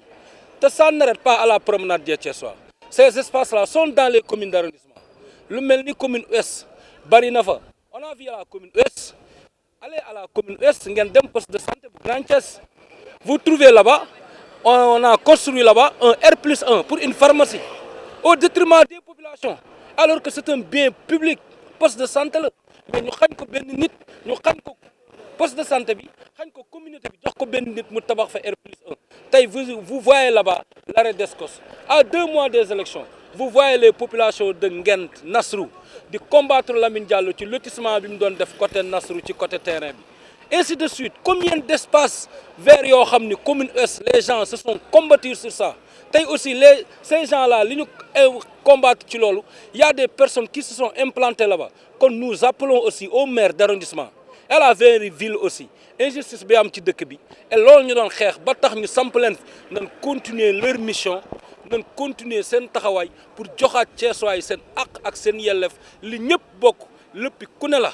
te ça n'arrête pas à la promenade des Thiessois. Ces espaces-là sont dans les communes d'arrondissement lu mel ni commune ouest bari na fa on a vu à la commune ouest allez à la commune ouest ngeen dem poste de santé bu Grand Thiès vous trouvez là-bas on a construit là-bas un R+1 pour une pharmacie au détriment des populations alors que c'est un bien public poste de santé la mais ñu xañ ko benn nit ñu xañ ko poste de santé bi xañ ko communauté bi jox ko benn nit mu tabax fa R+1 tey vous voyez là-bas l'arrêt d'Escos à 2 mois des élections vous voyez les populations de Nguent Nasrou di combattre Lamine Diallo ci lotissement bi mu doon def côté Nasrou ci côté terrain bi ainsi de suite combien d'espaces verts yoo xam ni commune ouest les gens se sont combattus sur ça tey aussi ces gens-là li ñu combattre ci loolu y a des personnes qui se sont implantées là-bas kon nous appelons aussi au maire d'arrondissement et la ville aussi injustice bi am ci dëkk bi et loolu ñu doon xeex ba tax ñu samp leen nañ continuer leur mission nañ continuer seen taxawaay pour joxaat Thiessois yi seen àq ak seen yelleef li ñëpp bokk léppi ku ne la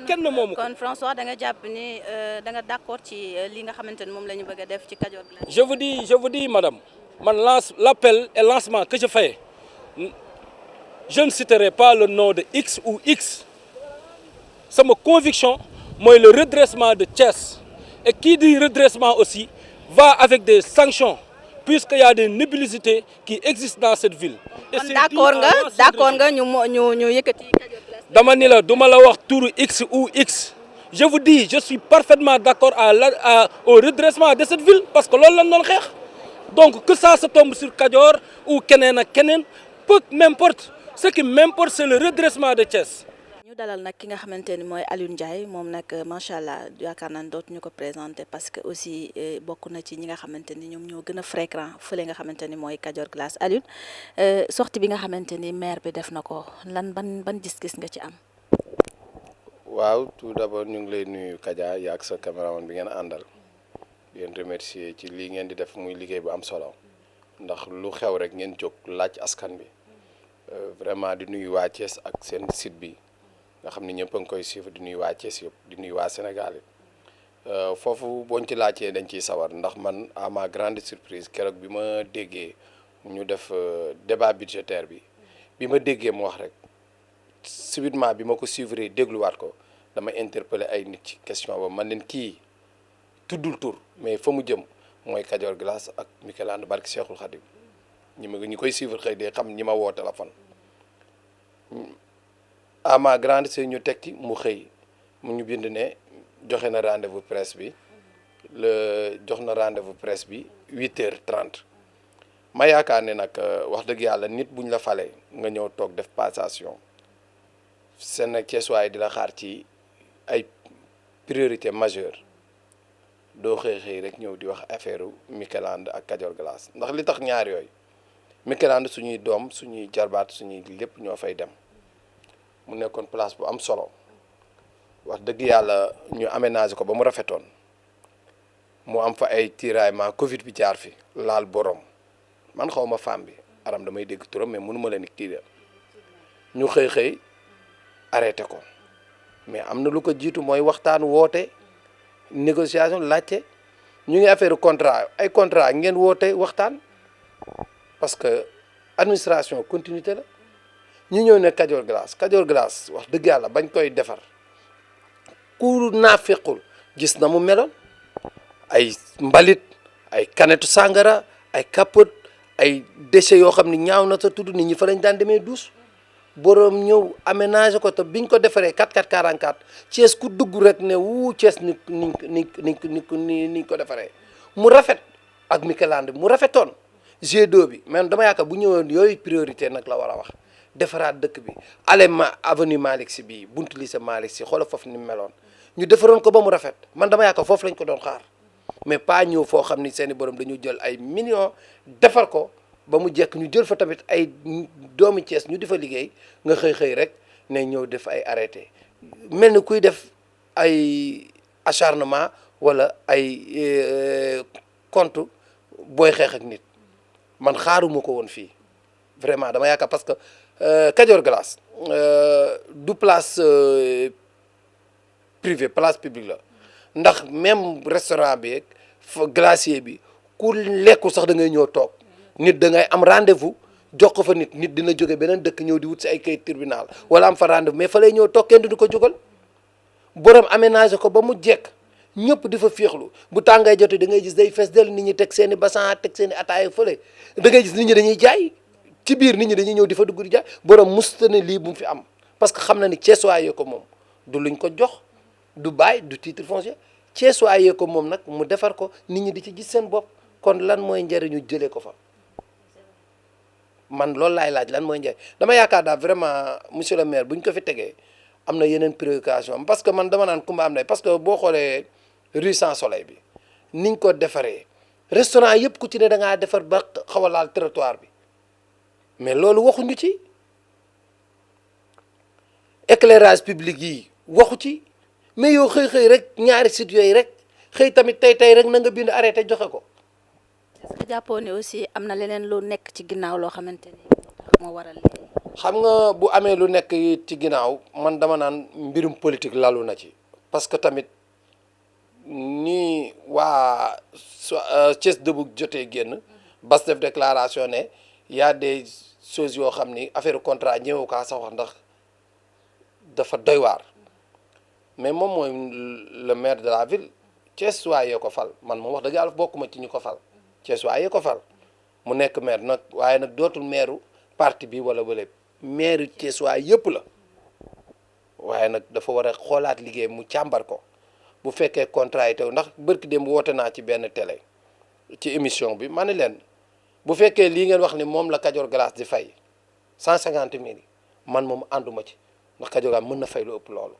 kenn moomu ko. kon François da nga jàpp ni da nga d'accord ci li nga xamante ni moom la ñu bëgg a def ci Kajoor bi la. je vous dis madame man l'appel et lancement que je fais je ne citerai pas le nom de X ou X sama conviction mooy le redressement de Thiès et qui dit redressement aussi va avec des sanctions puisqu'il y a des nébulosités qui existent dans cette ville. et kon d'accord nga ñu yëkkati Kajoor Glace. dama ni la duma la wax turu X ou X je vous dis je suis parfaitement d'accord au redressement de cette ville parce que loolu lañ doon xeex donc que ça se tombe sur Kajoor ou keneen ak keneen peu m'importe ce qui m'importe c'est le redressement de Thiès. ñu dalal nag ki nga xamante ni mooy Alioune Ndiaye moom nag macha allah yaakaar naa dootuñu ko présenter parce que aussi bokk na ci ñi nga xamante ni ñoom ñoo gën a fréquent fële nga xamante ni mooy Kajoor Glace Alioune sortie bi nga xamante ni maire bi def na ko lan ban gis-gis nga ci am. waaw tout d'abord ñu ngi lay nuyu Kaja yaa ak sa caméraman bi ngeen àndal di leen remercier ci lii ngeen di def muy liggéey bu am solo ndax lu xew rek ngeen jóg laaj askan bi vraiment di nuyu waa Thiès ak seen site bi. nga xam ni ñëpp a ngi koy suivre di nuyu waa Thiès yëpp di nuyu waa Sénégal yi foofu booñ ci laajtee dañ ciy sawar ndax man à ma grande surprise keroog bi ma déggee ñu def débat budgétaire bi ma déggee mu wax rek subitement bi ma ko suivre dégluwaat ko dama interpeller ay nit ci question ba man leen kii tuddul tur mais fa mu jëm mooy Kajoor Glace ak Mikeland barki Cheikhul Khadim ñi koy suivre xëy de xam ñi ma woo téléphone à ma grande sœur ñu teg ci mu xëy mu ñu bind ne joxe na rendez-vous presse bi jox na rendez-vous presse bi 8h30 ma yaakaar ne nag wax dëgg yàlla nit buñ la falee nga ñëw toog def passation seen Thiessois di la xaar ci ay priorité majeure doo xëy rek ñëw di wax affaire Mikeland ak Kajoor Glace ndax li tax ñaar yooyu Mikeland suñuy doom suñuy jarbaat suñuy lépp ñoo fay dem mu nekkoon place bu am solo wax dëgg yàlla ñu aménagé ko ba mu rafetoon mu am fa ay tiraillement Covid bi jaar fi laal borom man xaw ma femme bi aram damay dégg turam mais mënu ma leen tiiral ñu xëy arrêté ko mais am na lu ko jiitu mooy waxtaan woote négociation laajte ñu ngi affaire contrat ay contrat ngeen woote waxtaan parce que administration continuité la ñu ñëw ne Kajoor Glace wax dëgg yàlla bañ koy defar ku naafequl gis na mu meloon ay mbalit ay kanetu sàngara ay capote ay déchets yoo xam ni ñaaw na sa tudd nit ñi fa lañ daan demee douche borom ñëw aménagé ko te biñ ko defaree 4444 Thiès ku dugg rek ne wuu Thiès ni ko defaree mu rafet ak Michelande mu rafetoon G2 bi man dama yaakaar bu ñëwoon yooyu priorité nag la war a wax defaraat dëkk bi ale avenue Malick Sy bii buntu lycée Malick Sy xoolal foofu ni mu meloon ñu defaroon ko ba mu rafet man dama yaakaar foofu lañ ko doon xaar mais pas ñëw foo xam ni seeni borom dañu jël ay millions defar ko ba mu jekk ñu jël fa tamit ay doomi Thiès ñu di fa liggéey nga xëy rek ne ñëw def ay arrêté mel ni kuy def ay acharnement wala ay compte booy xeex ak nit man xaaruma ko woon fii vraiment dama yaakaar parce que Kajoor Glace du place privée place publique la ndax même restaurant bi ak glacier bi ku lekku sax da ngay ñëw toog nit da ngay am rendez-vous jox ko fa nit dina jóge beneen dëkk ñëw di wut si ay kayit tribunal wala am fa rendez-vous mais fa lay ñëw toog kenn du ko jógal borom aménagé ko ba mu jekk ñëpp di fa féexlu bu tàngay jotee da ngay gis day fees del nit ñi teg seen i bassan teg seen i ataaya fële da ngay gis nit ñi dañuy jaay ci biir nit ñi dañuy ñëw di fa dugg di jaay borom musta ne lii bu mu fi am parce que xam na ni Thiessois ko moom du luñ ko jox du bail du titre foncier Thiessois ko moom nag mu defar ko nit ñi di ci gis seen bopp kon lan mooy njëriñu jëlee ko fa man loolu laay laaj lan mooy njëriñ dama yaakaar daal vraiment monsieur le maire bu ñu ko fi tegee am na yeneen préoccupation parce que man dama naan kumba am na parce que boo xoolee rue Sans Soleil bi niñ ko defaree restaurant yëpp ku ci ne da ngaa defar ba xaw a laal trottoir bi mais loolu waxuñu ci éclairage public yi waxu ci mais yow xëy rek ñaari sites yooyu rek xëy tamit tey rek na nga bind arrêté joxe ko. est-ce que jàppoo ne aussi am na leneen lu nekk ci ginnaaw loo xamante ni moo waral xam nga bu amee lu nekk ci ginnaaw man dama naan mbirum politique lalu na ci parce que tamit ni waa Thiès Debout jotee génn bas def déclaration ne y a des choses yoo xam ni affaire contrat ñëwu kaa sax wax ndax dafa doy waar mais moom mooy le maire de la ville Thiès waayee ko fal man moom wax dëgg yàlla bokkuma ci ñu ko fal Thiès waayee ko fal mu nekk maire nag waaye nag dootul maire parti bi wala maire Thiès waay yëpp la waaye nag dafa war a xoolaat liggéey mu càmbar ko bu fekkee contrat yi tew ndax bërki dem woote naa ci benn télé ci émission bi ma ne leen bu fekkee lii ngeen wax ni moom la Kajoor Glace di fay 150 000 man moom ànduma ci ndax Kajoor Glace mën na fay lu ëpp loolu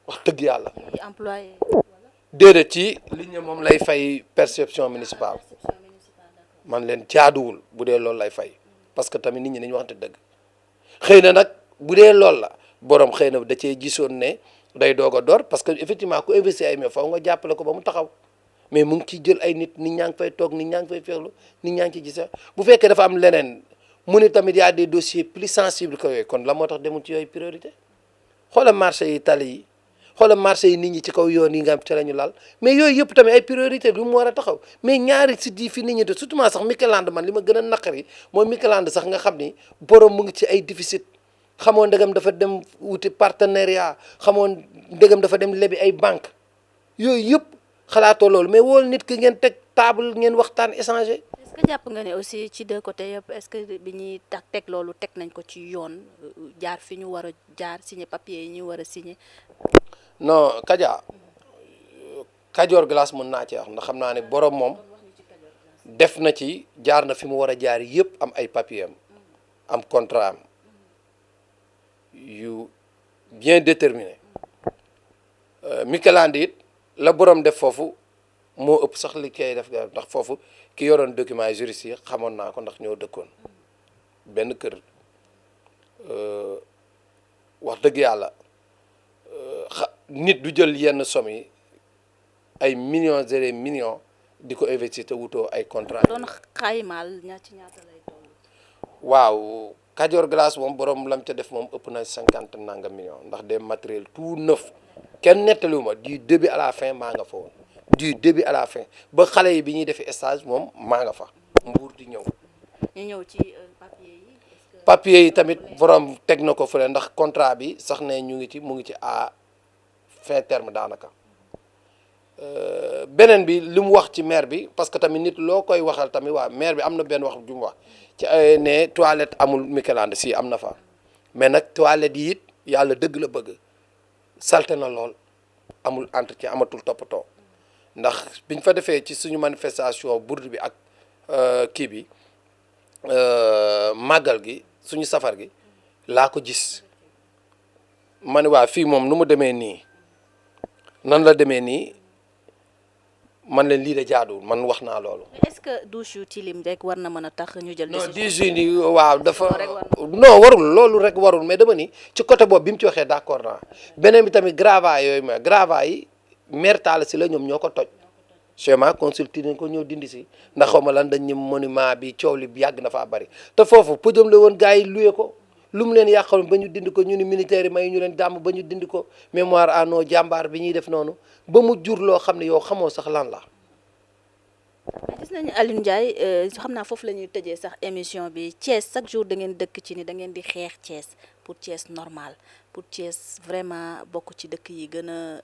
wax dëgg yàlla. employé. déedéet ci li ñu moom lay fay perception municipale man leen jaaduwul bu dee loolu lay fay parce que tamit nit ñi dañu waxante dëgg xëy na nag bu dee loolu la borom xëy na da cee gisoon ne day doog a door parce que effectivement ku investir ay mais faw nga jàppale ko ba mu taxaw mais mu ngi ciy jël ay nit ñaa ngi fay toog nit ñaa ngi fay feexlu nit ñaa ngi ciy gis bu fekkee dafa am leneen mu ni tamit y a des dossiers plus sensibles que yooyu kon la moo tax demul ci yooyu priorité xoolal marché yi tali yi xoolal marché yi nit ñi ci kaw yoon yi nga am ci la ñu lal mais yooyu yëpp tamit ay priorité lu mu war a taxaw mais ñaari sites yi fi nit ñi de surtout sax Michelande man li ma gën a naqari mooy Michelande sax nga xam ni borom mu ngi ci ay déficit xamoon ndegam dafa dem wuti partenariat xamoon ndegam dafa dem lebi ay banque yooyu yëpp xalaatoo loolu mais wool nit ki ngeen teg table ngeen waxtaan échanger. est-ce que jàpp nga ne aussi ci deux côtés yëpp est-ce que bi ñuy teg loolu teg nañ ko ci yoon jaar fi ñu war a jaar signer papier yi ñu war a signer. non Kajoor Glace mën naa ci wax ndax xam naa ne borom moom def na ci jaar na fi mu war a jaar yëpp am ay papier am contrat am yu bien déterminé Michelande it la borom def foofu moo ëpp sax li kay def ndax foofu ki yoroon document juriste yi xamoon naa ko ndax ñoo dëkkoon benn kër wax dëgg yàlla nit du jël yenn somme yi ay millions et des millions di ko investir te wutoo ay contrat doon xaymaal ci ñaata lay toll. waaw Kajoor Glace moom borom lam ca def moom ëpp na 50 nanga millions ndax des matériels tout neuf kenn nettaliwuma du début à la fin maa nga fa woon du début à la fin ba xale yi bi ñuy defee stage moom maa nga fa mbuur di ñëw. ñu ñëw ci papier yi. papier yi tamit borom teg na ko fële ndax contrat bi sax ne ñu ngi ci mu ngi ci à fin terme daanaka beneen bi li mu wax ci maire bi parce que tamit nit loo koy waxal tamit waa maire bi am na benn wax ju mu wax ci ne toilette amul Michelande si am na fa mais nag toilette yi it yàlla dëgg la bëgg salte na lool amul entretien amatul toppatoo ndax biñ fa defee ci suñu manifestation bourde bi ak kii bi màggal gi suñu safar gi laa ko gis ma ne waa fii moom nu mu demee nii nan la demee nii man leen lii de jaaduwul man wax naa loolu. est-ce que douche yu tilim rek war na mën a tax ñu jël. non douche yi waaw dafa non warul loolu rek warul mais dama ni ci côté boobu bi mu ci waxee d'accord naa beneen bi tamit gravat yooyu ma gravat yi maire Talla Sylla ñoom ñoo ko toj schéma consulté nañ ko ñëw dindi si ndax xaw ma lan dañ ñu monument bi coow li yàgg na faa bari te foofu pëjam la woon gars yi luye ko lu mu leen yàqal ba ñu dindi ko ñu ni militaires yi may ñu leen dàmm ba ñu dindi ko mémoire à nos jàmbaar bi ñuy def noonu ba mu jur loo xam ne yow xamoo sax lan la. gis nañu Alioune Ndiaye xam naa foofu la ñuy tëjee sax émission bi Thiès chaque jour da ngeen dëkk ci ni da ngeen di xeex Thiès pour Thiès normal pour Thiès vraiment bokk ci dëkk yi gën a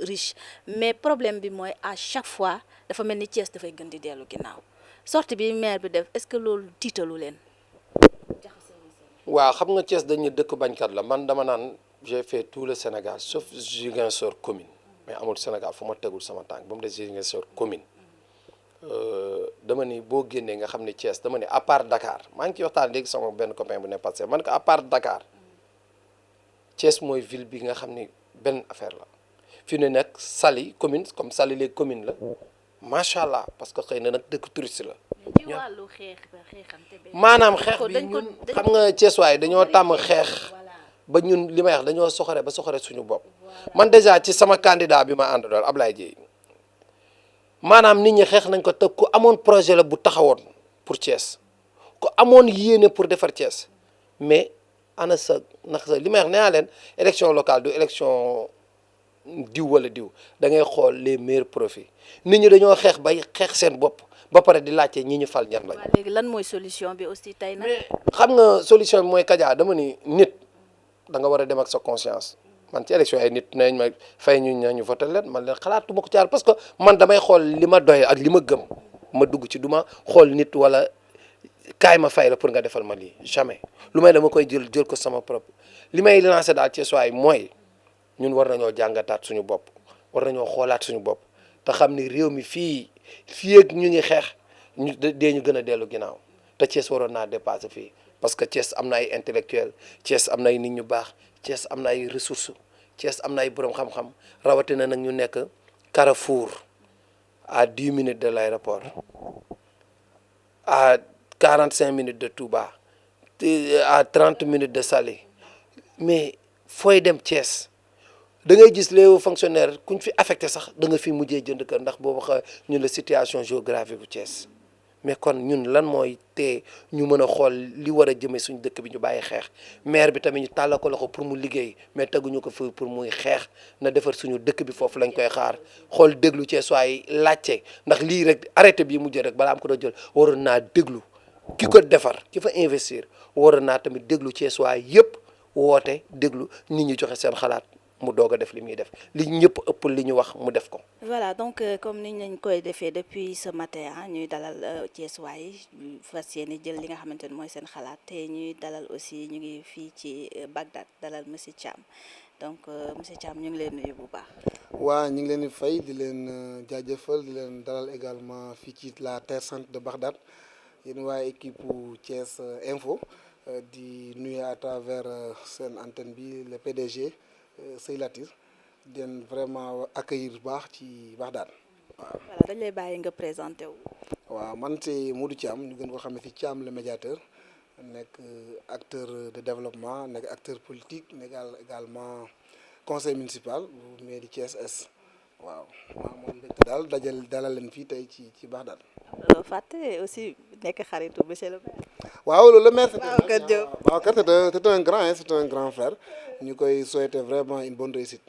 riche mais problème bi mooy à chaque fois dafa mel ni Thiès dafay gën di dellu ginnaaw sortie bi maire bi def est-ce que loolu tiitalu leen. waaw xam nga Thiès dañuy dëkk bañkat la man dama naan j'ai fait tout le Sénégal sauf Ziguinchor commune mais amul Sénégal fu ma tegul sama tànk ba mu des Ziguinchor commune dama ni boo génnee nga xam ne Thiès dama ni à part Dakar maa ngi ciy waxtaan léegi sama benn copain bu ne passé man ko à part Dakar Thiès mooy ville bi nga xam ni benn affaire la fi ne nag Saly commune comme Saly léegi commune la macha allah parce que xëy na nag dëkk touriste la. ci wàllu xeexante bi maanaam xeex bi ñun xam nga Thiès waaye dañoo tàmm xeex ba ñun li may wax dañoo soxore ba soxore suñu bopp man déjà ci sama candidat bi ma àndaloon Ablaye Dieye maanaam nit ñi xeex nañ ko te ku amoon projet la bu taxawoon pour Thiès ku amoon yéene pour defar Thiès mais ana sa ndax sa li may wax nee naa leen élection locale du élection diw wala diw da ngay xool les meilleurs profits nit ñi dañoo xeex bay xeex seen bopp ba pare di laajte ñi ñu fal ñan lañ. waaw léegi lan mooy solution bi aussi tey nag. mais xam nga solution bi mooy Kaja dama ni nit da nga war a dem ak sa conscience man ci élection ay nit nañ ma fay ñu voté leen man leen xalaatuma ko caar parce que man damay xool li ma doy ak li ma gëm ma dugg ci du ma xool nit wala kaay ma fay la pour nga defal ma lii jamais lu may dama koy jël ko sama propre li may lancé daal ci soit mooy ñun war nañoo jàngataat suñu bopp war nañoo xoolaat suñu bopp te xam ni réew mi fii ak ñu ngi xeex ñu dee ñu gën a dellu ginnaaw te Thiès waroon naa dépassé fii parce que Thiès am na ay intellectuel Thiès am na ay nit ñu baax Thiès am na ay ressources Thiès am na ay borom xam-xam rawatina nag ñu nekk Carrefour à 10 minutes de l'aéroport à 45 minutes de Touba à 30 minutes de Saly mais fooy dem Thiès da ngay gis les fonctionnaires kuñ fi affecté sax da nga fi mujjee jënd kër ndax boobu ñun la situation géographique bu Thiès mais kon ñun lan mooy te ñu mën a xool li war a jëmee suñu dëkk bi ñu bàyyi xeex maire bi tamit ñu tàllal ko loxo pour mu liggéey mais teguñu ko fi pour muy xeex na defar suñu dëkk bi foofu lañ koy xaar xool déglu Thiès waaye laajte ndax lii rek arrêté bii mu jël rek balaa am ko doon jël waroon naa déglu ki ko defar ki fa investir waroon naa tamit déglu Thiès waaye yëpp woote déglu nit ñi joxe seen xalaat mu doog a def li muy def li ñëpp ëpp li ñu wax mu def ko. voilà donc comme niñ lañ koy defee depuis ce matin ñuy dalal Thiès waay fas yéene jël li nga xamante ne mooy seen xalaat te ñuy dalal aussi ñu ngi fii ci Bagdad dalal monsieur Thiam donc monsieur Thiam ñu ngi leen nuyu bu baax. waa ñu ngi leen di fay di leen jaajëfal di leen dalal également fii ci la terre sainte de Bagdad yéen waa équipe Thiès Info di nuyu à travers seen antenne bi le PDG. Sey Latir den vraiment accueillir bu baax ci Bagdad waaw. voilà dañ lay bàyyi nga présenté wu. waaw man c'est Modou Thiam ñu gën ko xam ne ci Thiam le médiateur nekk acteur de développement nekk acteur politique nekk également conseil municipal bu mairie Thiès Est waaw maa moom mbégte daal dalal leen fii tey ci Bagdad. fàtte aussi nekk xaritu monsieur le maire. waaw loolu le maire Babacar Diop Babacar c'est un grand frère ñu koy souhaiter vraiment une bonne réussite.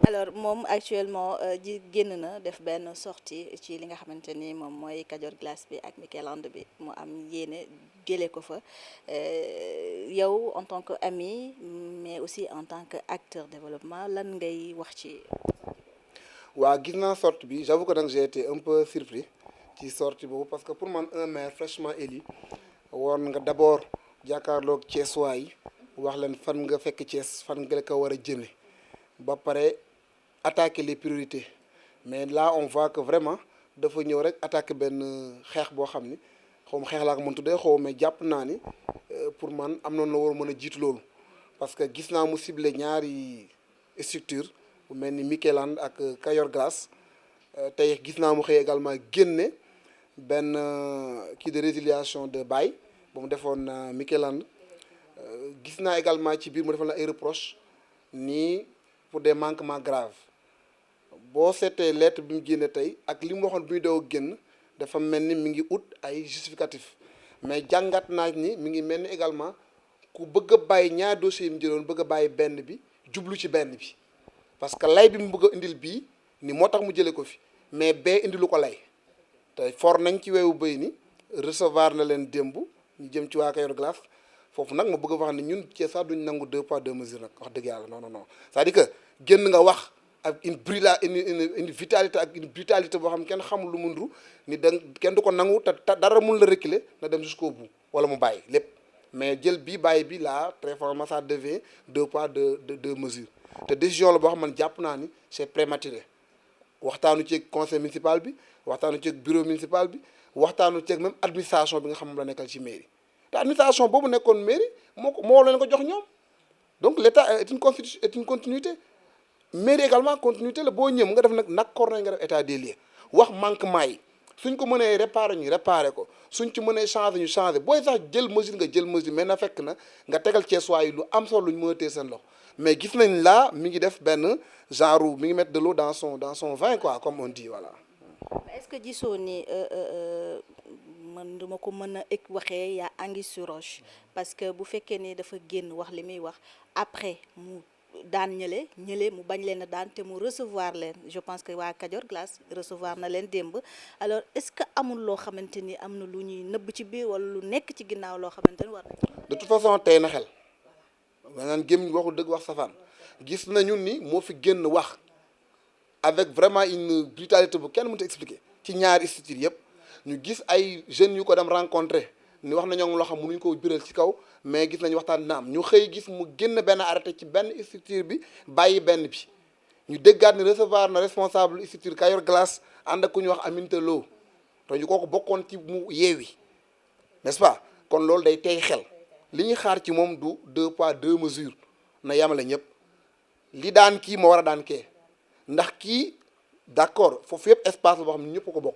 alors moom actuellement ji génn na def benn sortie ci li nga xamante ni moom mooy Kajoor Glace bi ak Michelande bi mu am yéene jëlee ko fa yow en tant que ami mais aussi en tant que acteur développement lan ngay wax ci. waa gis naa sortie bi j'avoue que nag j'ai été un peu surpris ci sortie boobu parce que pour man un maire fraîchement élu woon nga d'abord jàkkaarloog Thiessois yi wax leen fan nga fekk Thiès fan nga ko war a jëme ba pare attaquer les priorités mais là on voit que vraiment dafa ñëw rek attaquer benn xeex boo xam ni xaw ma xeex laa ko mën tuddee xaw mais jàpp naa ni pour man am noonu la war a mën a jiitu loolu parce que gis naa mu ciblé ñaari structure bu mel ni Mikeland ak Kayor Glace tey gis naa mu xëy également génne benn kii de résiliation de bail ba mu defoon Mikeland gis naa également ci biir mu defoon la ay reproches nii pour des manquements graves boo seetee lettre bi mu génne tey ak li mu waxoon bi muy doog génn dafa mel ni mi ngi ut ay justificatif mais jàngat naa ni mi ngi mel ni également ku bëgg a bàyyi ñaari dossiers yi mu jëloon bëgg a bàyyi benn bi jublu ci benn bi parce que lay bi mu bëgg a indil bii ni moo tax mu jëlee ko fi mais bee indilu ko lay te for nañ ci weewu bëy ni recevoir na leen démb ñu jëm ci waa Kayor Glace foofu nag ma bëgg a wax ne ñun ci sax duñ nangu 2 poids 2 mesures nag wax dëgg yàlla non non non c'est-à-dire que génn nga wax ak une vitalité ak une brutalité boo xam kenn xamul lu mundu ni da kenn du ko nangu te dara mun la reculer na dem jusqu'au bout wala mu bàyyi lépp mais jël bi bàyyi bi là très franchement ça devient 2 poids 2 mesures te décision la boo xam man jàpp naa ni c'est prématuré waxtaanu ceeg conseil municipal bi waxtaanu ceeg bureau municipal bi waxtaanu ceeg même administration bi nga xam moom la nekkal ci mairie te administration boobu nekkoon mairie moo leen ko jox ñoom donc l'état est une continuité mairie également continuité la boo ñëw nga def nag d'accord nañ nga def état des lieux wax manquement yi suñ ko mënee réparer ñu réparer ko suñ ci mënee changer ñu changer booy sax jël mesure nga jël mesure mais na fekk na nga tegal Thiessois yi lu am solo lu ñu mën a téye seen loxo mais gis nañ là mi ngi def benn genre mi ngi mettre de l'eau dans son vin quoi comme on dit voilà. est-ce que gisoo ni man duma ko mën a waxee yaa anguille sous roche parce que bu fekkee ni dafa génn wax li muy wax après mu daan ñële mu bañ leen a daan te mu recevoir leen je pense que waa Kayor Glace recevoir na leen démb alors est-ce que amul loo xamante ni am na lu ñuy nëbb ci biir wala lu nekk ci ginnaaw loo xamante ni war nañ de toute façon tey na xel maanaam gémmiñ waxul dëgg wax safaan gis nañu ni moo fi génn wax avec vraiment une brutalité bu kenn mënut a expliquer ci ñaari structures yëpp ñu gis ay jeunes yu ko dem rencontrer ni wax nañoo loo xam mënuñu ko biral ci kaw mais gis nañu waxtaan dina am ñu xëy gis mu génn benn arrêté ci benn structure bi bàyyi benn bi ñu déggaat ni recevoir na responsable structure Kayor Glace ànd ak ku ñu wax Aminata Lo te ñu kooku bokkoon ci mu yeewi n'est-ce pas kon loolu day tey xel li ñuy xaar ci moom du 2 poids 2 mesures na yamale ñëpp li daan kii moo war a daan kee ndax kii d'accord foofu yëpp espace la boo xam ne ñëpp ko bokk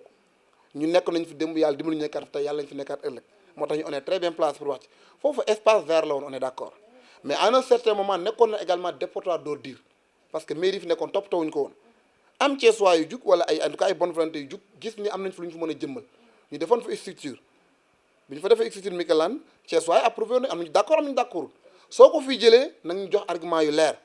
ñu nekk nañ fi démb yàlla dimbali ñu nekkaat tey yàlla nañ fi nekkaat ëllëg moo tax ñu on est très bien placé pour wax ci foofu espace vert la woon on est d'accord mais à un certain moment nekkoon na également dépotoir d'ordures parce que mairie fi nekkoon toppatoo wuñ ko woon am Thiessois yu jug wala ay en tout cas ay bonne volonté yu jug gis ni am nañ fi lu ñu fi mën a jëmmal ñu defoon fa structure bi ñu fa defee structure Mikeland Thiessois yi approuvé woon am nañu d'accord am nañu d'accord soo ko fi jëlee nag ñu jox argument yu leer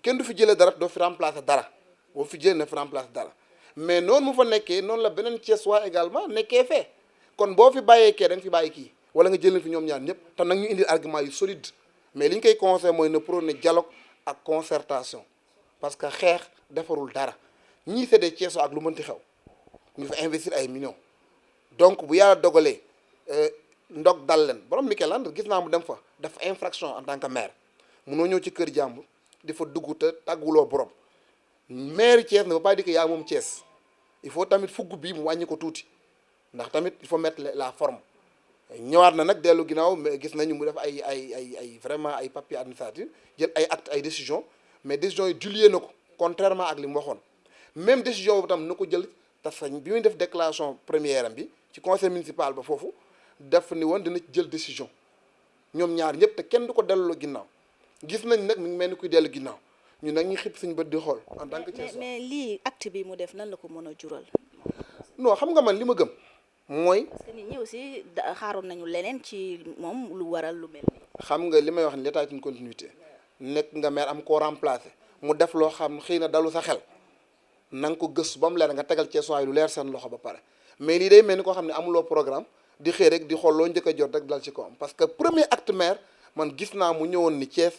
kenn du fi jëlee dara doo fi remplacer dara boo fi jëlee na fi remplacer dara mais noonu mu fa nekkee noonu la beneen Thiessois également nekkee fee kon boo fi bàyyee kee da nga fi bàyyi kii wala nga jëlee fi ñoom ñaar ñëpp te nag ñu indi argument yu solide mais li ñu koy conseillé mooy na prôner dialogue ak concertation parce que xeex defarul dara ñii c'est des Thiessois ak lu mënti xew ñu fa investir ay millions donc bu yàlla dogalee ndog dal leen borom Mikeland gis naa mu dem fa def infraction en tant que maire munoo ñëw ci kër jàmbur di fa dugg te tàgguloo borom maire Thiès ne veut pas dire que yaa moom Thiès il faut tamit fugg bii mu wàññi ko tuuti ndax tamit il faut mettre la forme ñëwaat na nag dellu ginnaaw mais gis nañu mu def ay vraiment ay papiers administratifs jël ay actes ay décisions mais décisions yi dilué na ko contrairement ak li mu waxoon même décision boobu tam na ko jël parce que bi muy def déclaration première am bi ci conseil municipal ba foofu def ni woon dina jël décision ñoom ñaar ñëpp te kenn du ko delloo ginnaaw gis nañ nag mi ngi mel ni kuy dellu ginnaaw ñu nag ñu xib suñu bët di xool en tant que Thiessois. mais lii acte bi mu def nan la ko mën a jural. non xam nga man li ma gëm mooy. parce que nit ñi aussi xaaroon nañu leneen ci moom lu waral lu mel nii. xam nga li may wax ni l'état est une continuité nekk nga maire am koo remplacer mu def loo xam xëy na dalu sa xel na nga ko gëstu ba mu leer nga tegal Thiessois yi lu leer seen loxo ba pare mais lii day mel ni koo xam ne amuloo programme di xëy rek di xool loo njëkk a jot rek dal ci kawam parce que premier acte maire man gis naa mu ñëwoon ni Thiès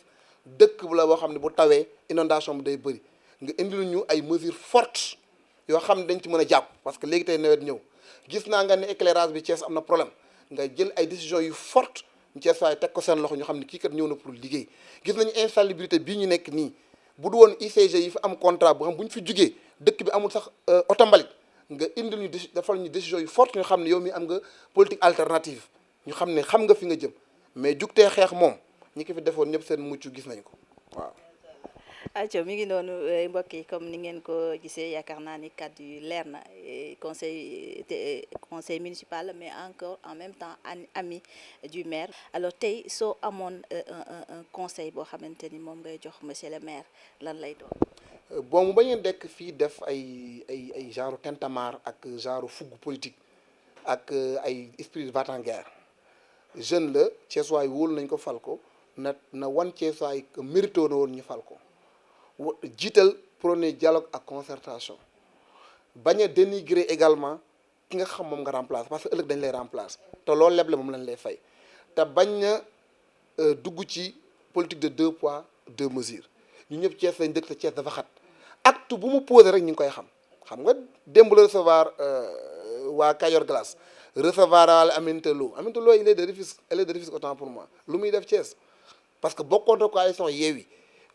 dëkk bu la boo xam ne bu tawee inondation bi day bëri nga indil ñu ay mesures fortes yoo xam ne dañ ci mën a jàpp parce que léegi tey nawet ñëw gis naa nga ne éclairage bi Thiès am na problème nga jël ay décisions yu fortes ñu Thiès waaye teg ko seen loxo ñu xam ne kii kat ñëw na pour liggéey gis nañu insalubrité bii ñu nekk nii bu du woon ICG yi fi am contrat bu xam bu ñu fi jugee dëkk bi amul sax oto mbalit nga indi ñu defal ñu décision yu fortes ñu xam ne yow mi am nga politique alternative ñu xam ne xam nga fi nga jëm mais jugtee xeex moom ñi ko fi defoon ñëpp seen mucc gis nañ ko waaw. aco mi ngi noonu mbokk yi comme ni ngeen ko gisee yaakaar naa ni kàddu yu leer na conseil municipal mais encore en même temps ami du maire. alors tey soo amoon un conseil boo xamante ni moom ngay jox monsieur le maire lan lay doon. bon mu bañ a dekk fii def ay genre tintamarre ak genre fougue politique ak ay esprit va-t-en-guerre jeune la Thiessois yi wóolu nañ ko fal ko na wan Thiessois yi que mérito na woon ñu fal ko jiital prôné dialogue ak concertation bañ a dénigrer également ki nga xam moom nga remplacer parce que ëllëg dañ lay remplacer te loolu leble moom lañ lay fay te bañ a dugg ci politique de 2 poids 2 mesures ñu ñëpp Thiès lañ dëkk te Thiès dafa xat acte bu mu posé rek ñu ngi koy xam nga démb la recevoir waa Kayor Glace recevoir waale Aminata Lo il est de Rufisque autant pour moi lu muy def Thiès parce que bokkoon na coalition Yewwi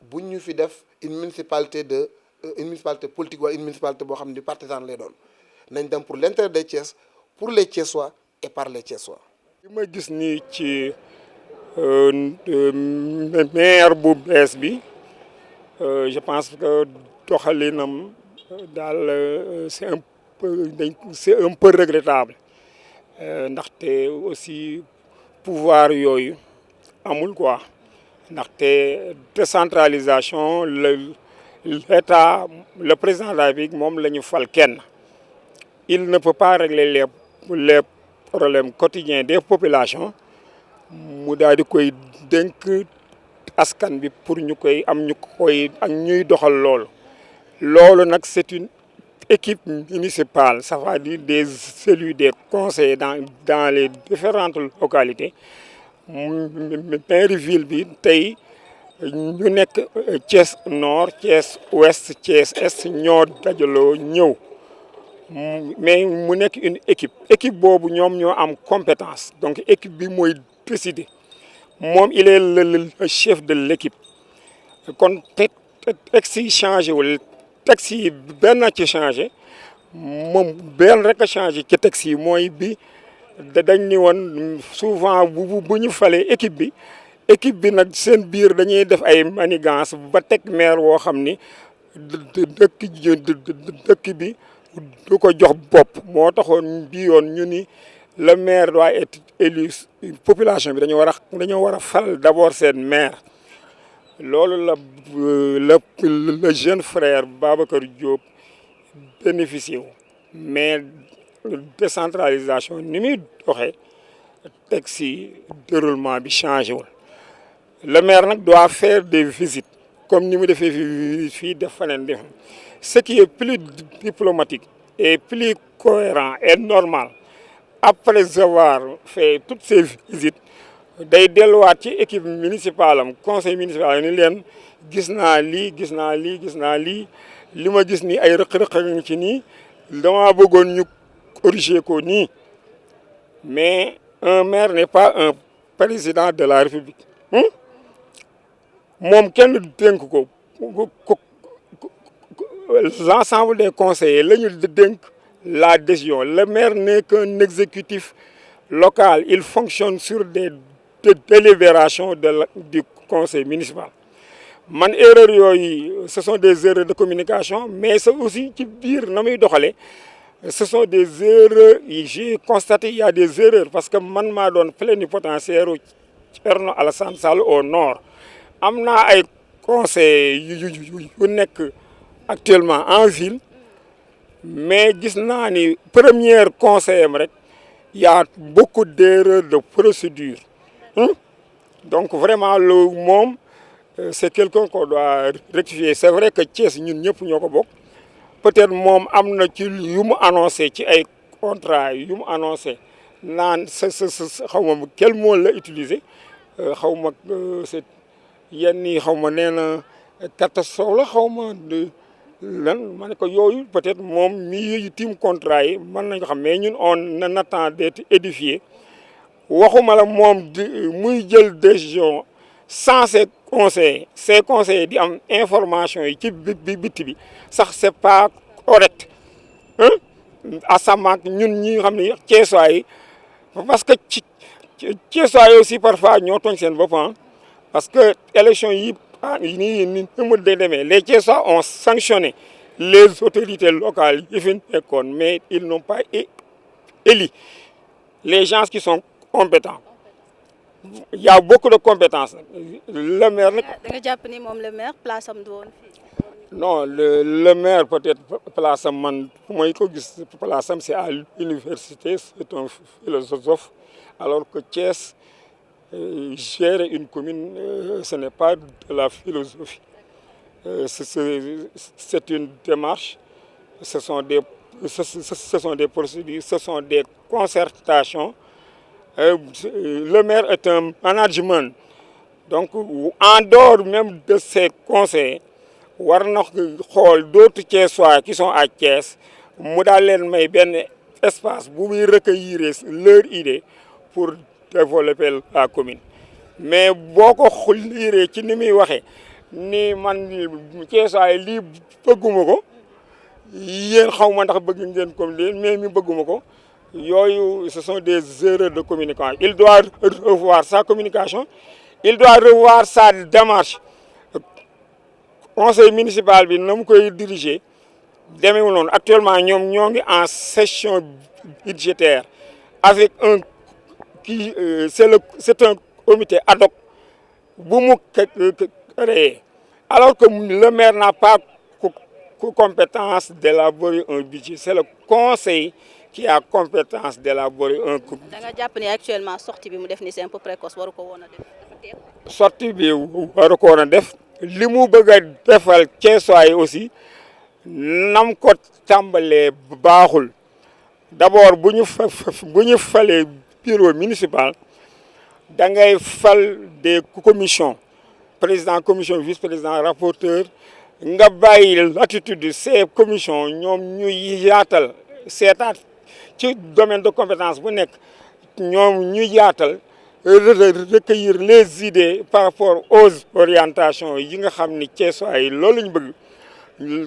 bu ñu fi def une municipalité politique wala une municipalité boo xam ne partisane lay doon nañ dem pour l'intérêt des Thiès pour les Thiessois et par les Thiessois. li ma gis nii ci maire bu bees bi je pense que doxalinam daal c'est un peu regrettable ndaxte aussi pouvoir yooyu amul quoi ndaxte décentralisation l'État le président de la République moom la ñu fal kenn il ne peut pas régler les problèmes quotidiens des populations mu daal di koy dénk askan bi pour ñu koy am ñu koy ak ñuy doxal loolu nag c'est une équipe municipale ça veut dire des élus des conseillers dans les différentes localités mairie ville bi tey ñu nekk Thiès Nord Thiès Ouest Thiès Est ñoo dajaloo ñëw mais mu nekk une équipe boobu ñoom ñoo am compétence donc équipe bi mooy décider moom il est le chef de l'équipe kon texte yi changé wul texte yi benn ci changé moom benn rek a changé ci texte yi mooy bi dañ ni woon souvent bu ñu falee équipe bi nag seen biir dañuy def ay manigance ba teg maire woo xam ni dëkk bi du ko jox bopp moo taxoon bi yoon ñu ni le maire doit être élu population bi dañoo war a fal d'abord seen maire loolu le jeune frère Babacar Diop bénéficié wu mais décentralisation ni muy doxee teg si déroulement bi changé wul le maire nag doit faire des visites comme ni mu defee fii def faneen def ce qui est plus diplomatique et plus cohérent et normal après avoir fait toutes ces visites day delluwaat ci équipe municipale am conseil municipal ni leen gis naa lii li ma gis ni ay rëq-rëq ngi ci nii dama bëggoon ñu corriger ko nii mais un maire n'est pas un président de la République moom kenn dénk ko l'ensemble des conseillers la ñu dénk la décision le maire n'est qu'un exécutif local il fonctionne sur des délibérations du conseil municipal man erreur yooyu ce sont des erreurs de communication mais c'est aussi ci biir na muy doxale ce sont des erreurs j'ai constaté il y a des erreurs parce que man maa doon plénipotentiaire Thierno Alassane Sall au nord am naa ay conseillers yu nekk actuellement en ville mais gis naa ni première conseil am rek y a beaucoup d'erreurs de procédure donc vraiment moom c'est quelqu'un qu'on doit rectifier c'est vrai que Thiès ñun ñëpp ñoo ko bokk peut-être moom am na ci yu mu annoncé ci ay contrat yu mu annoncé naan xaw ma quel mot la utiliser xaw ma c'est yenn yi xaw ma nee na catastrophe la xaw ma lan ma ne ko yooyu peut-être moom mi tiim contrat yi mën nañ ko xam mais ñun on attend d'être édifié waxuma la moom muy jël décision sans ses conseillers di am information yi ci bitti bi sax c'est pas correct hein à sama ñun ñi nga xam ne Thiessois yi parce que Thiessois yi aussi parfois ñoo tooñ seen bopp parce que élection yi ni mu demee les Thiessois ont sanctionné les autorités locales yi fi nekkoon mais ils n'ont pas élu les gens qui sont compétents. Il y a beaucoup de compétences. Le maire nag. da nga jàpp ni moom le maire place am du woon fii. Non le maire peut-être place am man fu may ko gis place am c'est à l'université, c'est un philosophe alors que Thiès gérer une commune ce n'est pas de la philosophie. C'est une démarche, ce sont des procédures, ce sont des concertations. Le maire est un management. Donc, en dehors même de ses conseils, war na xool d'autres Thiessois qui sont à Thiès mu daal leen may benn espace bu muy recueillir leur idée pour développer la commune. Mais boo ko liiree ci ni muy waxee ni man Thiessois yi lii bëgguma ko yéen xaw ma ndax bëgg ngeen comme lii mais mi bëgguma ko. Yooyu ce sont des erreurs de communication. Il doit revoir sa communication, il doit revoir sa démarche. Conseil municipal bi na mu koy diriger demeewul noonu actuellement ñoom ñoo ngi en session budgétaire avec un c'est un comité ad hoc bu mu créé alors que le maire n'a pas compétence d'élaborer un budget, c'est le conseil qui a compétence d'élaborer un coup. da nga jàpp ni actuellement sortie bi mu def ni c'est un peu précoce waru ko woon a def. Sortie bi waru ko woon a def li mu bëgg a defal Thiessois yi aussi nam ko tàmbalee baaxul d'abord bu ñu falee bureau municipal da ngay fal des commissions président commission vice-président rapporteur nga bàyyi l'attitude de ces commissions ñoom ñu yaatal seetaat ci domaine de compétence bu nekk ñoom ñu yaatal recueillir les idées par rapport aux orientations yi nga xam ni Thiessois yi loolu lañu bëgg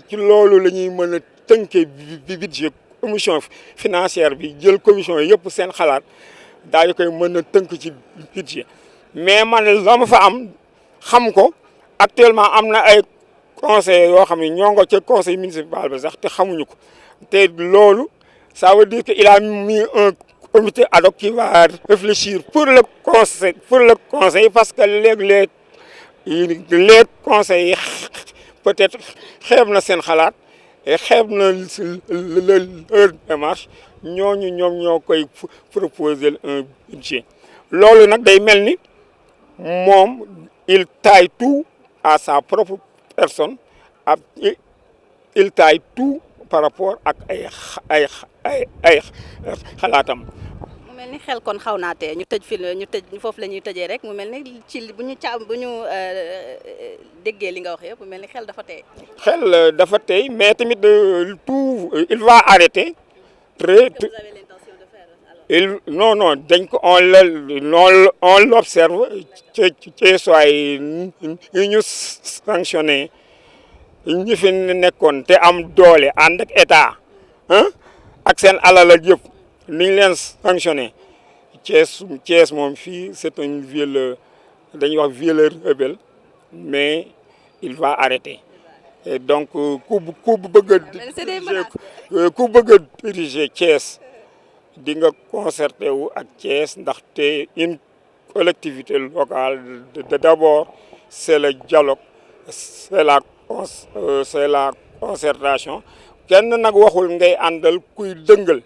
ci loolu la ñuy mën a tënkee bi budget commission financière bi jël commission yëpp seen xalaat daañu koy mën a tënk ci budget mais man la ma fa am xam ko actuellement am na ay conseillers yoo xam ne ñoo nga ca conseil municipal bi sax te xamuñu ko te loolu ça veut dire que il a mis un comité ad hoc qui va réfléchir pour le conseil parce que léegi les conseils peut-être xeeb na seen xalaat et xeeb na leur démarche ñooñu ñoom ñoo koy proposer un budget loolu nag day mel ni moom il taille tout à sa propre personne il taille tout par rapport ak ay xalaatam. mu mel ni xel kon xaw naa tee ñu tëj foofu la ñuy tëjee rek mu mel ni ci bu ñu déggee li nga wax yëpp mu mel ni xel dafa tey. xel dafa tey mais tamit tout il va arrêter. Très Qu'est-ce que vous avez l'intention de faire alors? non dañ ko on l'observe Thiessois yi ñu sanctionné ñu fi nekkoon te am doole ànd ak état ak seen alal ak yëpp ni ñu leen sanctionné Thiès moom fii c'est un violeur dañuy wax violeur rebelle mais il va arrêter et donc ku bëgg a diriger Thiès di nga concerté wu ak Thiès ndaxte une collectivité locale d'abord c'est le dialogue c'est la concertation kenn nag waxul ngay àndal kuy dëngal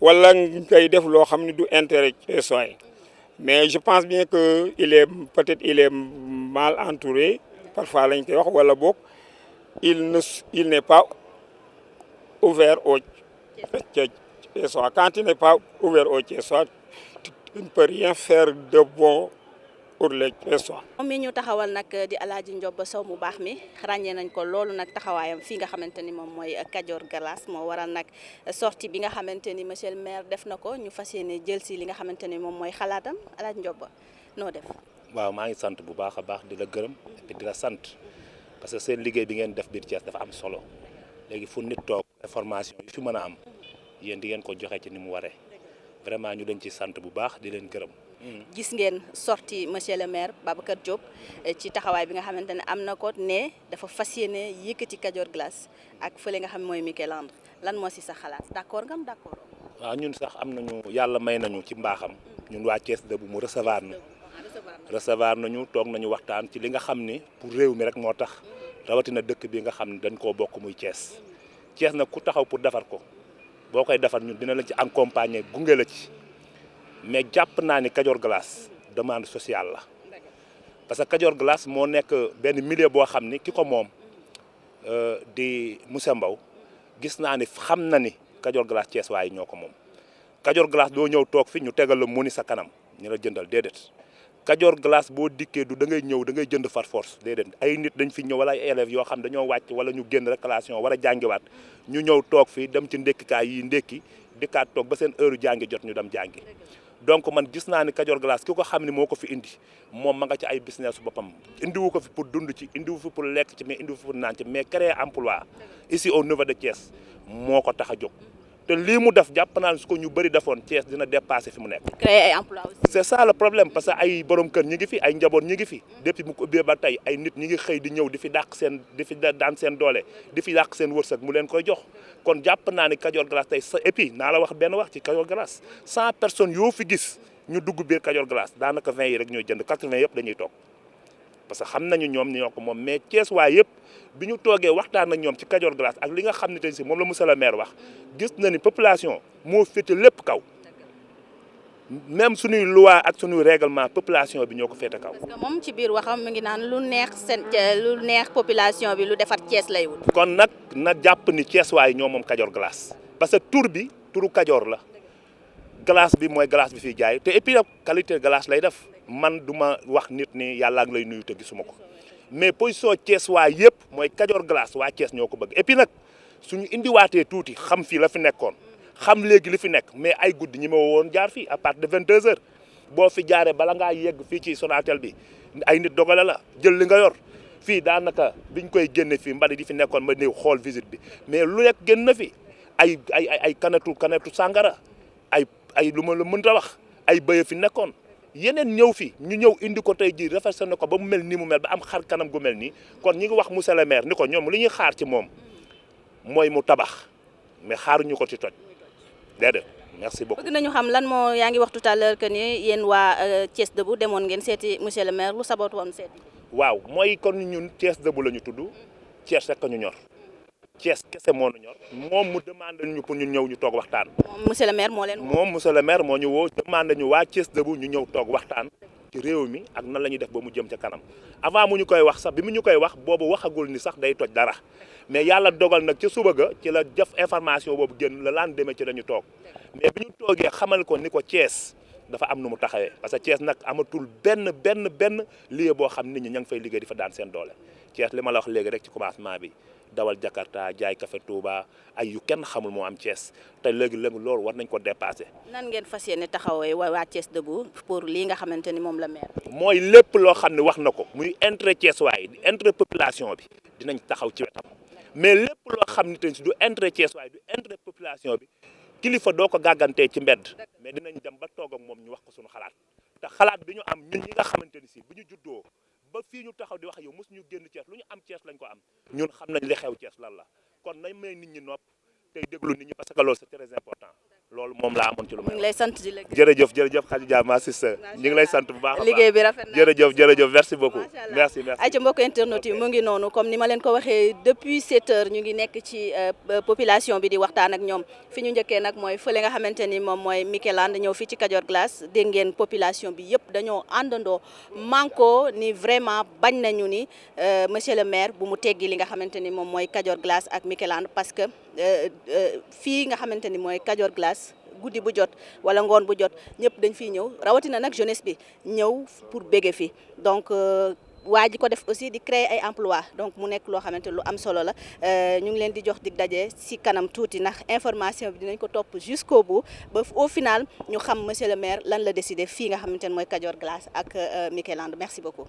wala ngay def loo xam ne du intérêt Thiessois yi mais je pense bien que il est mal entouré parfois lañ koy wax wala boog il n'est pas ouvert au Thiessois. Quand il n'est pas ouvert au Thiessois, tu ne peux rien faire de bon pour les Thiessois. moom mi ñu taxawal nag di Alaaji Ndioba Sow mu baax mi ràññee nañ ko loolu nag taxawaayam fii nga xamante ni moom mooy Kajoor Glace moo waral nag sortie bi nga xamante ni monsieur le maire def na ko ñu fas yéene jël si li nga xamante ni moom mooy xalaatam Alaaji Ndioba noo def. waaw maa ngi sant bu baax a baax di la gërëm et di la sant parce que seen liggéey bi ngeen def biir Thiès dafa am solo léegi fu nit toog information yi fi mën a am yéen di ngeen ko joxe ci ni mu waree vraiment ñu leen ci sant bu baax di leen gërëm. gis ngeen sorti monsieur le maire Babacar Diop ci taxawaay bi nga xamante ne am na ko ne dafa fas yéene yëkkati Kajoor Glace ak fële nga xam mooy Mikeland lan moo si sa xalaat d'accord nga am d'accord. waaw ñun sax am nañu yàlla may nañu ci mbaaxam ñun waa Thiès Debout mu recevoir nañu toog nañu waxtaan ci li nga xam ni pour réew mi rek moo tax rawatina dëkk bi nga xam ne dañ koo bokk muy Thiès Thiès nag ku taxaw pour defar ko boo koy defar ñun dina la ci accompagner gunge la ci mais jàpp naa ni Kajoor Glace demande sociale la parce que Kajoor Glace moo nekk benn milieu boo xam ni ki ko moom di monsieur Mbow gis naa ni xam na ni Kajoor Glace Thiès waaye ñoo ko moom Kajoor Glace doo ñëw toog fi ñu tegal la mu ni sa kanam ñu la jëndal déedéet Kajoor Glace boo dikkee du da ngay ñëw da ngay jënd far force déedéet ay nit dañ fi ñëw wala ay élèves yoo xam dañoo wàcc wala ñu génn récréation war a jàngiwaat ñu ñëw toog fii dem ci ndékkikaay yi ndékki dikkaat toog ba seen heure jàngi jot ñu dem jàngi donc man gis naa ni Kajoor Glace ki ko xam ne moo ko fi indi moom ma nga ci ay business su boppam indiwu ko fi pour dund ci indiwu fi pour lekk ci mais indiwu fi pour naan ci mais créer emploi ici au niveau de Thiès moo ko tax a jóg te lii mu def jàpp naa ne su ko ñu bëri defoon Thiès dina dépasser fi mu nekk. créer ay emploi aussi. c'est ça le problème parce que ay borom kër ñi ngi fi ay njaboot ñi ngi fi depuis mu ko ubbee ba tey ay nit ñi ngi xëy di ñëw di fi dàq seen di fi daan seen doole di fi dàq seen wërsëg mu leen koy jox kon jàpp naa ne Kajoor Glace tey sa et puis naa la wax benn wax ci Kajoor Glace 100 personnes yoo fi gis ñu dugg biir Kajoor Glace daanaka 20 yi rek ñooy jënd 80 yëpp dañuy toog parce que xam nañu ñoom ñoo ko moom mais Thiès waay yëpp bi ñu toogee waxtaan ak ñoom ci Kajoor Glace ak li nga xam ne tey si moom la monsieur le maire wax gis na ni population moo féete lépp kaw même suñuy loi ak suñuy règlement population bi ñoo ko féete kaw. parce que moom ci biir waxam mi ngi naan lu neex population bi lu defar Thiès lay wut. kon nag na jàpp ni Thiès waay ñoo moom Kajoor Glace parce que tur bi turu Kajoor la glace bi mooy glace bi fiy jaay te et puis nag qualité glace lay def man du ma wax nit ni yàlla ngi lay nuyu te gisuma ko mais position Thiès waay yëpp mooy Kajoor Glace waa Thiès ñoo ko bëgg et puis nag suñu indiwaatee tuuti xam fii la fi nekkoon xam léegi li fi nekk mais ay guddi ñi ma woon jaar fii à partir de 22h boo fi jaaree bala ngaa yegg fii ci Sonatel bi ay nit dogale la jël li nga yor fii daanaka biñ koy génne fii mbali di fi nekkoon ma néew xool visite bi mais lu nekk génn na fi ay kanetu sàngara ay lu ma la mënta wax ay bëye fi nekkoon yeneen ñëw fi ñu ñëw indi ko tey jii rafetlu na ko ba mu mel nii mu mel ba am xar kanam gu mel nii kon ñi ngi wax monsieur le maire ni ko ñoom li ñuy xaar ci moom mooy mu tabax mais xaaruñu ko ci toj déedéet merci beaucoup. bëgg nañu xam lan moo yaa ngi wax tout à l'heure que ni yéen waa Thiès Debout demoon ngeen seeti monsieur le maire lu sabootu woon seeti. waaw mooy kon ñun Thiès Debout la ñu tudd Thiès rek ñu ñor. Thiès kese moo ñu ñor moom mu demandé ñu pour ñu ñëw ñu toog waxtaan. moom monsieur le maire moo leen. moom monsieur le maire moo ñu woo demandé ñu waa Thiès Debout ñu ñëw toog waxtaan ci réew mi ak nan la ñuy def ba mu jëm ca kanam avant mu ñu koy wax sax bi mu ñu koy wax boobu waxagul ni sax day toj dara mais yàlla dogal nag ca suba ga ci la def information boobu génn la laan demee ci la ñu toog mais bi ñu toogee xamal ko ni ko Thiès dafa am nu mu taxawee parce que Thiès nag amatul benn lieu boo xam nit ñi ña ngi fay liggéey di fa daan seen doole Thiès li ma la wax léegi rek ci commencement bi. dawal Jakarta jaay café Touba ay yu kenn xamul moo am Thiès te léegi loolu war nañ ko dépasser. nan ngeen fas yéene taxawee waa Thiès Debout pour lii nga xamante ni moom la maire. mooy lépp loo xam ne wax na ko muy intérêt Thiès waay di intérêt population bi dinañ taxaw ci wetam mais lépp loo xam ne tamit du intérêt Thiès waay du intérêt population bi kilifa doo ko gàggantee ci mbedd mais dinañ dem ba toog ak moom ñu wax ko suñu xalaat te xalaat bi ñu am ñun ñi nga xamante ni si bi ñu juddoo. ba fii ñu taxaw di wax yow mosu ñu génn Thiès lu ñu am Thiès lañ ko am ñun xam nañ li xew Thiès lan la kon nañ may nit ñi nopp tey déglu nit ñi parce que loolu c'est très important loolu moom laa amoon ci lu may. ñu ngi lay sant di la jërëjëf Khadija ma sister ñu ngi lay sant bu baax a baax liggéey bi rafet na jërëjëf merci beaucoup. merci ay ca mbokk internet yi mu ngi noonu comme ni ma leen ko waxee depuis 7 heures ñu ngi nekk ci population bi di waxtaan ak ñoom fi ñu njëkkee nag mooy fële nga xamante ni moom mooy Mikeland ñëw fii ci Kajoor Glace dégg ngeen population bi yëpp dañoo àndandoo manko ni vraiment bañ nañu ni monsieur le maire bu mu teggi li nga xamante ni moom mooy Kajoor Glace ak Mikeland parce que fii nga xamante ni mooy Kajoor Glace guddi bu jot wala ngoon bu jot ñëpp dañ fiy ñëw rawatina nag jeunesse bi ñëw pour bége fi donc waa ji ko def aussi di créer ay emploi donc mu nekk loo xamante lu am solo la ñu ngi leen di jox dig daje ci kanam tuuti ndax information bi dinañ ko topp jusqu'au bout ba au final ñu xam monsieur le maire lan la décidé fii nga xamante ne mooy Kajoor Glace ak Mikeland merci beaucoup